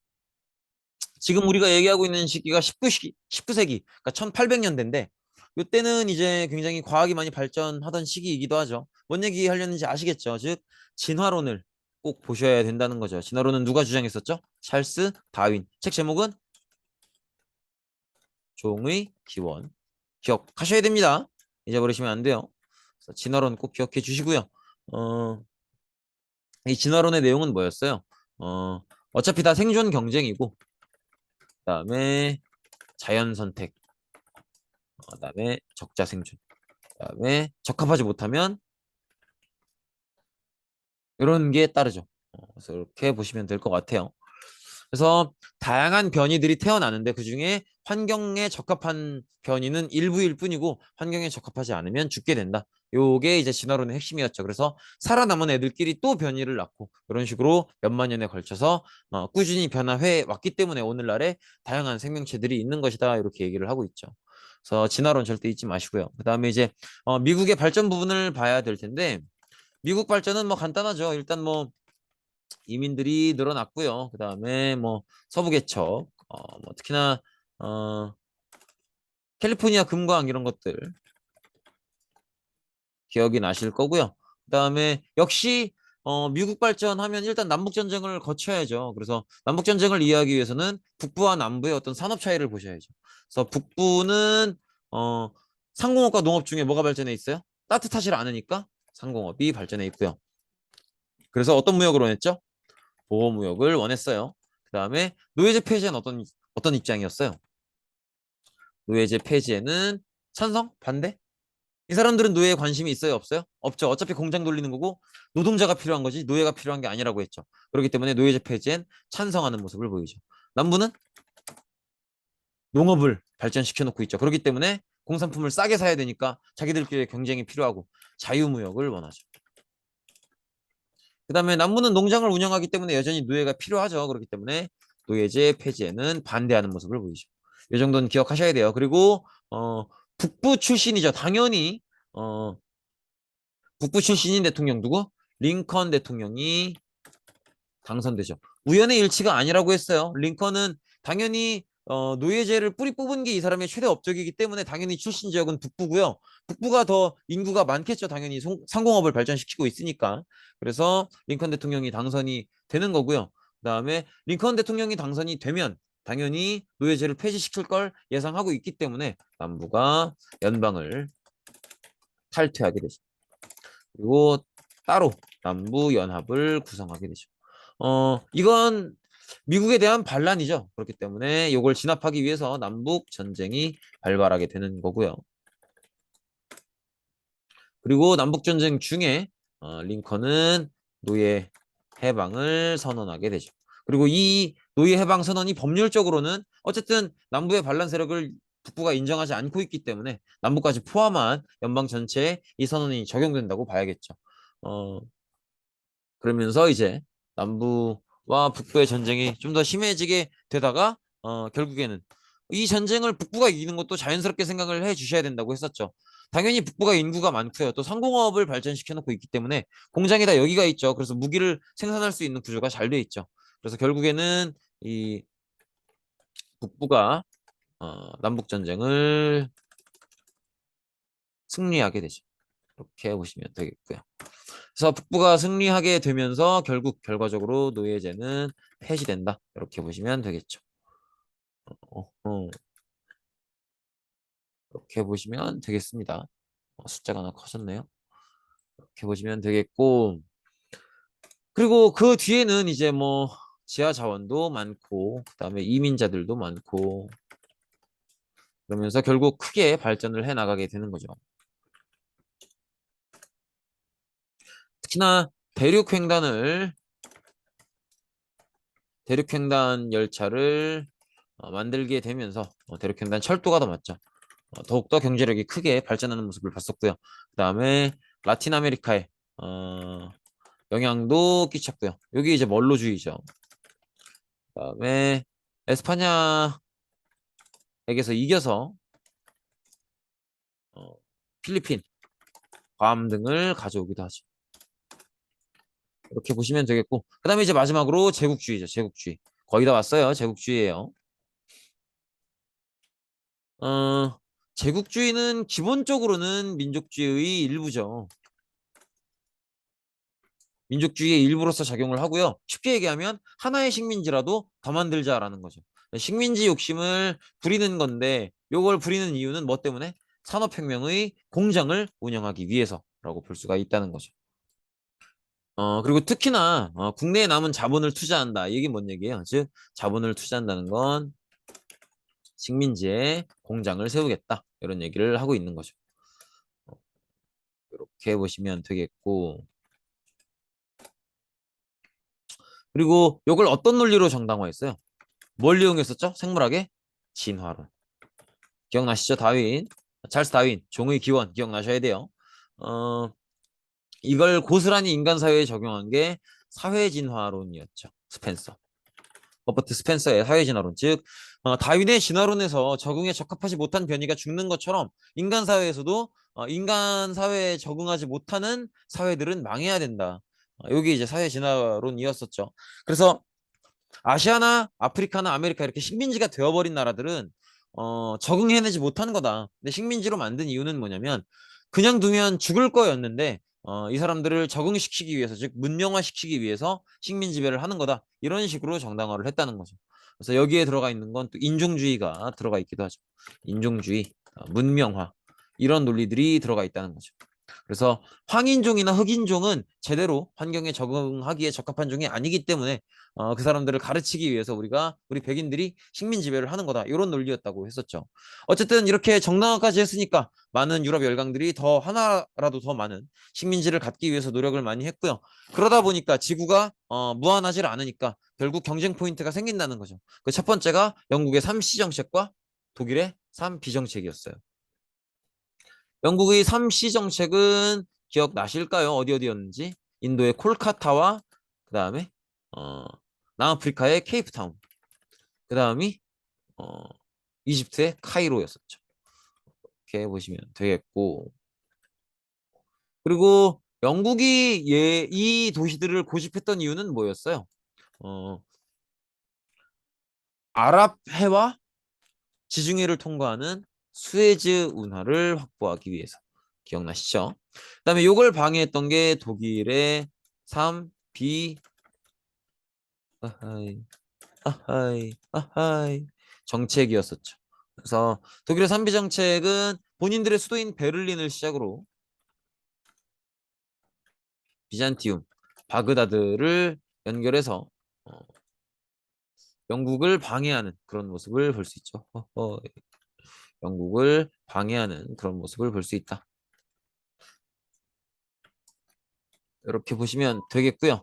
지금 우리가 얘기하고 있는 시기가 19세기, 그러니까 1800년대인데, 이때는 이제 굉장히 과학이 많이 발전하던 시기이기도 하죠. 뭔 얘기 하려는지 아시겠죠? 즉, 진화론을 꼭 보셔야 된다는 거죠. 진화론은 누가 주장했었죠? 찰스 다윈. 책 제목은 종의 기원. 기억하셔야 됩니다. 잊어버리시면 안 돼요. 그래서 진화론 꼭 기억해 주시고요. 어, 이 진화론의 내용은 뭐였어요? 어, 어차피 다 생존 경쟁이고, 그다음에 자연 선택, 그다음에 적자 생존, 그다음에 적합하지 못하면 이런 게 따르죠. 그래서 이렇게 보시면 될 것 같아요. 그래서 다양한 변이들이 태어나는데 그중에 환경에 적합한 변이는 일부일 뿐이고 환경에 적합하지 않으면 죽게 된다. 요게 이제 진화론의 핵심이었죠. 그래서 살아남은 애들끼리 또 변이를 낳고 이런 식으로 몇만 년에 걸쳐서 꾸준히 변화해 왔기 때문에 오늘날에 다양한 생명체들이 있는 것이다. 이렇게 얘기를 하고 있죠. 그래서 진화론 절대 잊지 마시고요. 그다음에 이제 미국의 발전 부분을 봐야 될 텐데 미국 발전은 뭐 간단하죠. 일단 뭐 이민들이 늘어났고요. 그다음에 뭐 서부 개척, 뭐 특히나 어, 캘리포니아 금광 이런 것들 기억이 나실 거고요. 그다음에 역시 미국 발전하면 일단 남북 전쟁을 거쳐야죠. 그래서 남북 전쟁을 이해하기 위해서는 북부와 남부의 어떤 산업 차이를 보셔야죠. 그래서 북부는 어, 상공업과 농업 중에 뭐가 발전해 있어요? 따뜻하지 않으니까 상공업이 발전해 있고요. 그래서 어떤 무역을 원했죠? 보호무역을 원했어요. 그 다음에 노예제 폐지엔 어떤 입장이었어요? 노예제 폐지에는 찬성? 반대? 이 사람들은 노예에 관심이 있어요? 없어요? 없죠. 어차피 공장 돌리는 거고 노동자가 필요한 거지 노예가 필요한 게 아니라고 했죠. 그렇기 때문에 노예제 폐지엔 찬성하는 모습을 보이죠. 남부는 농업을 발전시켜 놓고 있죠. 그렇기 때문에 공산품을 싸게 사야 되니까 자기들끼리 경쟁이 필요하고 자유무역을 원하죠. 그 다음에 남부는 농장을 운영하기 때문에 여전히 노예가 필요하죠. 그렇기 때문에 노예제 폐지에는 반대하는 모습을 보이죠. 이 정도는 기억하셔야 돼요. 그리고 북부 출신이죠. 당연히 북부 출신인 대통령 누구? 링컨 대통령이 당선되죠. 우연의 일치가 아니라고 했어요. 링컨은 당연히 노예제를 뿌리 뽑은 게 이 사람의 최대 업적이기 때문에 당연히 출신 지역은 북부고요. 북부가 더 인구가 많겠죠. 당연히 상공업을 발전시키고 있으니까. 그래서 링컨 대통령이 당선이 되는 거고요. 그다음에 링컨 대통령이 당선이 되면 당연히 노예제를 폐지시킬 걸 예상하고 있기 때문에 남부가 연방을 탈퇴하게 되죠. 그리고 따로 남부 연합을 구성하게 되죠. 이건 미국에 대한 반란이죠. 그렇기 때문에 이걸 진압하기 위해서 남북 전쟁이 발발하게 되는 거고요. 그리고 남북 전쟁 중에 링컨은 노예 해방을 선언하게 되죠. 그리고 이 노예 해방 선언이 법률적으로는 어쨌든 남부의 반란 세력을 북부가 인정하지 않고 있기 때문에 남부까지 포함한 연방 전체에 이 선언이 적용된다고 봐야겠죠. 어, 그러면서 이제 남부와 북부의 전쟁이 좀 더 심해지게 되다가 결국에는 이 전쟁을 북부가 이기는 것도 자연스럽게 생각을 해 주셔야 된다고 했었죠. 당연히 북부가 인구가 많고요. 또 상공업을 발전시켜 놓고 있기 때문에 공장이 다 여기가 있죠. 그래서 무기를 생산할 수 있는 구조가 잘 돼 있죠. 그래서 결국에는 이 북부가 남북 전쟁을 승리하게 되죠. 이렇게 보시면 되겠고요. 그래서 북부가 승리하게 되면서 결국 결과적으로 노예제는 폐지된다. 이렇게 보시면 되겠죠. 어, 이렇게 보시면 되겠습니다. 숫자가 하나 커졌네요. 이렇게 보시면 되겠고 그리고 그 뒤에는 이제 뭐 지하 자원도 많고 그다음에 이민자들도 많고 그러면서 결국 크게 발전을 해 나가게 되는 거죠. 특히나 대륙횡단 열차를 만들게 되면서 대륙횡단 철도가 더 맞죠. 더욱더 경제력이 크게 발전하는 모습을 봤었고요. 그 다음에 라틴 아메리카에 영향도 끼쳤고요. 여기 이제 멀로주의죠. 그 다음에 에스파냐에게서 이겨서 필리핀, 괌 등을 가져오기도 하죠. 이렇게 보시면 되겠고, 그 다음에 이제 마지막으로 제국주의죠. 제국주의. 거의 다 왔어요. 제국주의예요. 어, 제국주의는 기본적으로는 민족주의의 일부죠. 민족주의의 일부로서 작용을 하고요. 쉽게 얘기하면 하나의 식민지라도 더 만들자라는 거죠. 식민지 욕심을 부리는 건데 요걸 부리는 이유는 뭐 때문에? 산업혁명의 공장을 운영하기 위해서라고 볼 수가 있다는 거죠. 그리고 특히나 국내에 남은 자본을 투자한다. 이게 뭔 얘기예요? 즉 자본을 투자한다는 건 식민지에 공장을 세우겠다. 이런 얘기를 하고 있는 거죠. 이렇게 보시면 되겠고. 그리고 이걸 어떤 논리로 정당화했어요? 뭘 이용했었죠? 생물학의 진화론. 기억나시죠? 다윈. 찰스 다윈, 종의 기원 기억나셔야 돼요. 어, 이걸 고스란히 인간 사회에 적용한 게 사회진화론이었죠. 스펜서. 버버트 스펜서의 사회진화론. 즉, 다윈의 진화론에서 적응에 적합하지 못한 변이가 죽는 것처럼 인간 사회에서도 인간 사회에 적응하지 못하는 사회들은 망해야 된다. 여기 이제 사회진화론이었었죠. 그래서 아시아나 아프리카나 아메리카 이렇게 식민지가 되어버린 나라들은 적응해내지 못한 거다. 근데 식민지로 만든 이유는 뭐냐면 그냥 두면 죽을 거였는데 이 사람들을 적응시키기 위해서 즉 문명화시키기 위해서 식민 지배를 하는 거다. 이런 식으로 정당화를 했다는 거죠. 그래서 여기에 들어가 있는 건 또 인종주의가 들어가 있기도 하죠. 인종주의, 문명화 이런 논리들이 들어가 있다는 거죠. 그래서 황인종이나 흑인종은 제대로 환경에 적응하기에 적합한 종이 아니기 때문에 그 사람들을 가르치기 위해서 우리 백인들이 식민 지배를 하는 거다. 이런 논리였다고 했었죠. 어쨌든 이렇게 정당화까지 했으니까 많은 유럽 열강들이 더 하나라도 더 많은 식민지를 갖기 위해서 노력을 많이 했고요. 그러다 보니까 지구가 무한하지 않으니까 결국 경쟁 포인트가 생긴다는 거죠. 그 첫 번째가 영국의 3C 정책과 독일의 3B 정책이었어요. 영국의 3C 정책은 기억나실까요? 어디 어디였는지? 인도의 콜카타와 그 다음에 어, 남아프리카의 케이프타운, 그 다음이 어, 이집트의 카이로였었죠. 이렇게 보시면 되겠고, 그리고 영국이 이 도시들을 고집했던 이유는 뭐였어요? 어, 아랍해와 지중해를 통과하는 수에즈 운하를 확보하기 위해서. 기억나시죠? 그다음에 이걸 방해했던 게 독일의 3B 아하이 아하이 정책이었었죠. 그래서 독일의 3B 정책은 본인들의 수도인 베를린을 시작으로 비잔티움, 바그다드를 연결해서 영국을 방해하는 그런 모습을 볼 수 있죠. 영국을 방해하는 그런 모습을 볼 수 있다. 이렇게 보시면 되겠고요.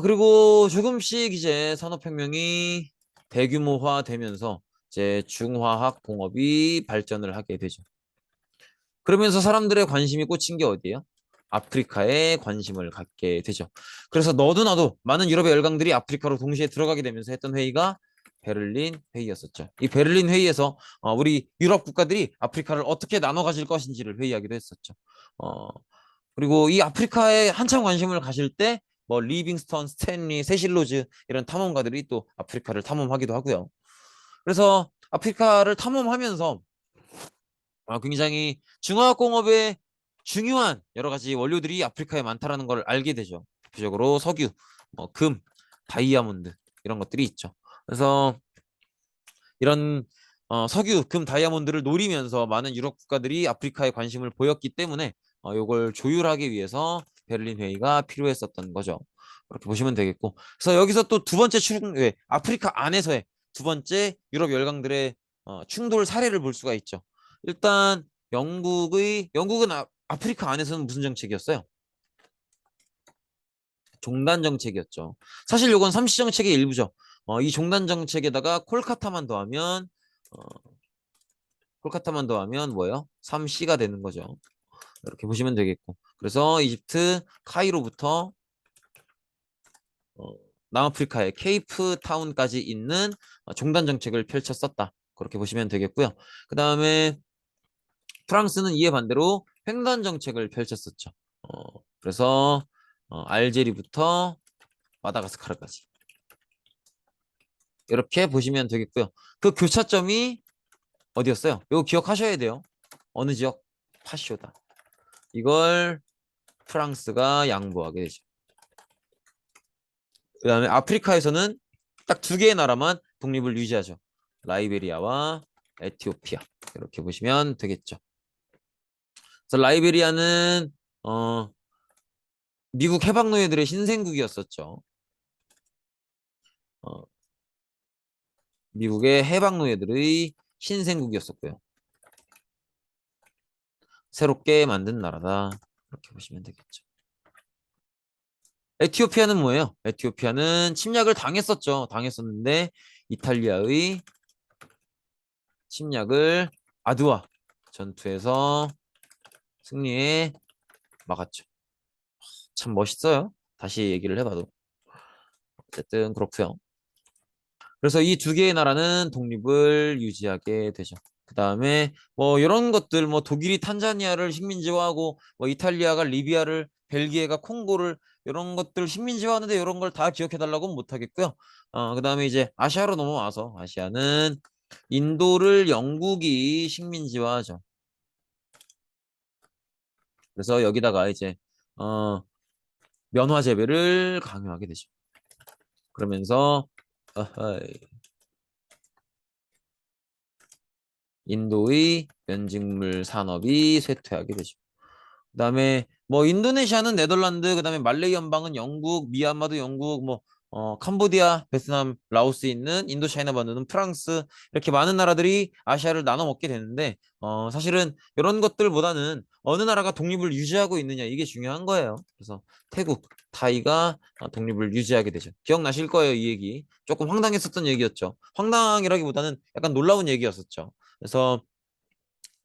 그리고 조금씩 이제 산업혁명이 대규모화 되면서 이제 중화학 공업이 발전을 하게 되죠. 그러면서 사람들의 관심이 꽂힌 게 어디예요? 아프리카에 관심을 갖게 되죠. 그래서 너도 나도 많은 유럽의 열강들이 아프리카로 동시에 들어가게 되면서 했던 회의가 베를린 회의였었죠. 이 베를린 회의에서 우리 유럽 국가들이 아프리카를 어떻게 나눠 가질 것인지를 회의하기도 했었죠. 어, 그리고 이 아프리카에 한참 관심을 가실 때 뭐 리빙스턴, 스탠리, 세실로즈 이런 탐험가들이 또 아프리카를 탐험하기도 하고요. 그래서 아프리카를 탐험하면서 굉장히 중화학공업에 중요한 여러 가지 원료들이 아프리카에 많다라는 걸 알게 되죠. 대표적으로 석유, 뭐 금, 다이아몬드 이런 것들이 있죠. 그래서 이런 석유, 금, 다이아몬드를 노리면서 많은 유럽 국가들이 아프리카에 관심을 보였기 때문에 이걸 조율하기 위해서 베를린 회의가 필요했었던 거죠. 그렇게 보시면 되겠고. 그래서 여기서 또 두 번째 아프리카 안에서의 두 번째 유럽 열강들의 충돌 사례를 볼 수가 있죠. 일단 영국은 아프리카 안에서는 무슨 정책이었어요? 종단 정책이었죠. 사실 이건 삼시 정책의 일부죠. 이 종단 정책에다가 어, 콜카타만 더하면 뭐예요? 3C가 되는 거죠. 이렇게 보시면 되겠고. 그래서 이집트 카이로부터 어, 남아프리카의 케이프타운까지 있는 종단 정책을 펼쳤었다. 그렇게 보시면 되겠고요. 그 다음에 프랑스는 이에 반대로 횡단 정책을 펼쳤었죠. 그래서 알제리부터 마다가스카르까지. 이렇게 보시면 되겠고요. 그 교차점이 어디였어요? 이거 기억하셔야 돼요. 어느 지역? 파쇼다. 이걸 프랑스가 양보하게 되죠. 그 다음에 아프리카에서는 딱 두 개의 나라만 독립을 유지하죠. 라이베리아와 에티오피아. 이렇게 보시면 되겠죠. 그래서 라이베리아는 미국 해방 노예들의 신생국이었었죠. 어, 미국의 해방 노예들의 신생국이었었고요. 새롭게 만든 나라다. 이렇게 보시면 되겠죠. 에티오피아는 뭐예요? 에티오피아는 침략을 당했었죠. 당했었는데 이탈리아의 침략을 아두아 전투에서 승리에 막았죠. 참 멋있어요. 다시 얘기를 해봐도. 어쨌든 그렇고요. 그래서 이 두 개의 나라는 독립을 유지하게 되죠. 그 다음에 뭐 이런 것들 뭐 독일이 탄자니아를 식민지화하고 뭐 이탈리아가 리비아를 벨기에가 콩고를 이런 것들 식민지화하는데 이런 걸 다 기억해달라고는 못하겠고요. 그 다음에 이제 아시아로 넘어와서 아시아는 인도를 영국이 식민지화하죠. 그래서 여기다가 이제 면화 재배를 강요하게 되죠. 그러면서 인도의 면직물 산업이 쇠퇴하게 되죠. 그다음에 뭐 인도네시아는 네덜란드, 그다음에 말레이 연방은 영국, 미얀마도 영국, 뭐 캄보디아, 베트남, 라오스에 있는 인도차이나 반도는 프랑스 이렇게 많은 나라들이 아시아를 나눠 먹게 되는데 사실은 이런 것들보다는 어느 나라가 독립을 유지하고 있느냐 이게 중요한 거예요. 그래서 태국, 타이가 독립을 유지하게 되죠. 기억나실 거예요, 이 얘기. 조금 황당했었던 얘기였죠. 황당이라기보다는 약간 놀라운 얘기였었죠. 그래서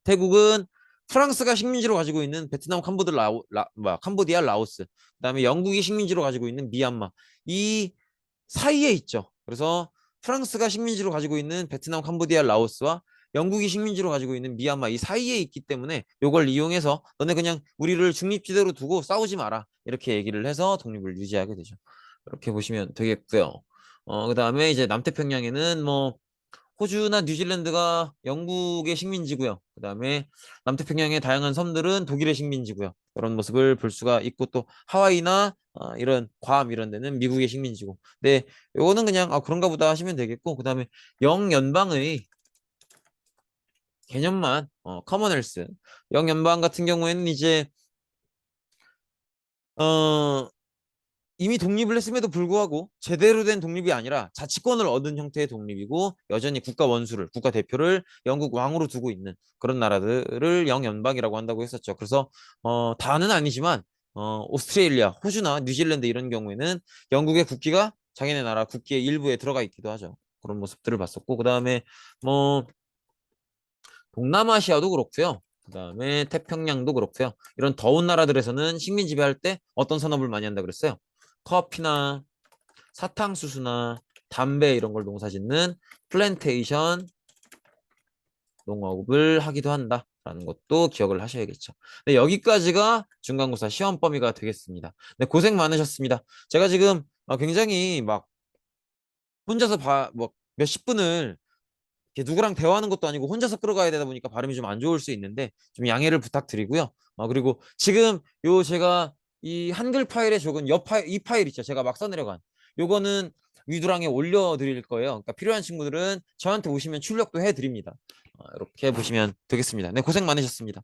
태국은 프랑스가 식민지로 가지고 있는 베트남, 캄보디아, 라오스, 그다음에 영국이 식민지로 가지고 있는 미얀마 이 사이에 있죠. 그래서 프랑스가 식민지로 가지고 있는 베트남, 캄보디아, 라오스와 영국이 식민지로 가지고 있는 미얀마 이 사이에 있기 때문에 이걸 이용해서 너네 그냥 우리를 중립지대로 두고 싸우지 마라 이렇게 얘기를 해서 독립을 유지하게 되죠. 이렇게 보시면 되겠고요. 그다음에 이제 남태평양에는 뭐 호주나 뉴질랜드가 영국의 식민지고요. 그다음에 남태평양의 다양한 섬들은 독일의 식민지고요. 이런 모습을 볼 수가 있고 또 하와이나 이런 괌 이런 데는 미국의 식민지고. 네, 요거는 그냥 그런가 보다 하시면 되겠고 그다음에 영연방의 개념만 커먼웰스. 영연방 같은 경우에는 이제 어 이미 독립을 했음에도 불구하고 제대로 된 독립이 아니라 자치권을 얻은 형태의 독립이고 여전히 국가 원수를, 국가 대표를 영국 왕으로 두고 있는 그런 나라들을 영연방이라고 한다고 했었죠. 그래서 다는 아니지만 오스트레일리아, 호주나 뉴질랜드 이런 경우에는 영국의 국기가 자기네 나라 국기의 일부에 들어가 있기도 하죠. 그런 모습들을 봤었고 그다음에 뭐 동남아시아도 그렇고요. 그다음에 태평양도 그렇고요. 이런 더운 나라들에서는 식민 지배할 때 어떤 산업을 많이 한다 그랬어요? 커피나 사탕수수나 담배 이런 걸 농사짓는 플랜테이션 농업을 하기도 한다라는 것도 기억을 하셔야겠죠. 네, 여기까지가 중간고사 시험 범위가 되겠습니다. 네, 고생 많으셨습니다. 제가 지금 굉장히 막 혼자서 뭐 몇십 분을 누구랑 대화하는 것도 아니고 혼자서 끌어가야 되다 보니까 발음이 좀 안 좋을 수 있는데 좀 양해를 부탁드리고요. 그리고 지금 요 제가 이 한글 파일에 적은 이 파일 있죠. 제가 막 써내려간 요거는 위두랑에 올려드릴 거예요. 그러니까 필요한 친구들은 저한테 오시면 출력도 해드립니다. 이렇게 보시면 되겠습니다. 네, 고생 많으셨습니다.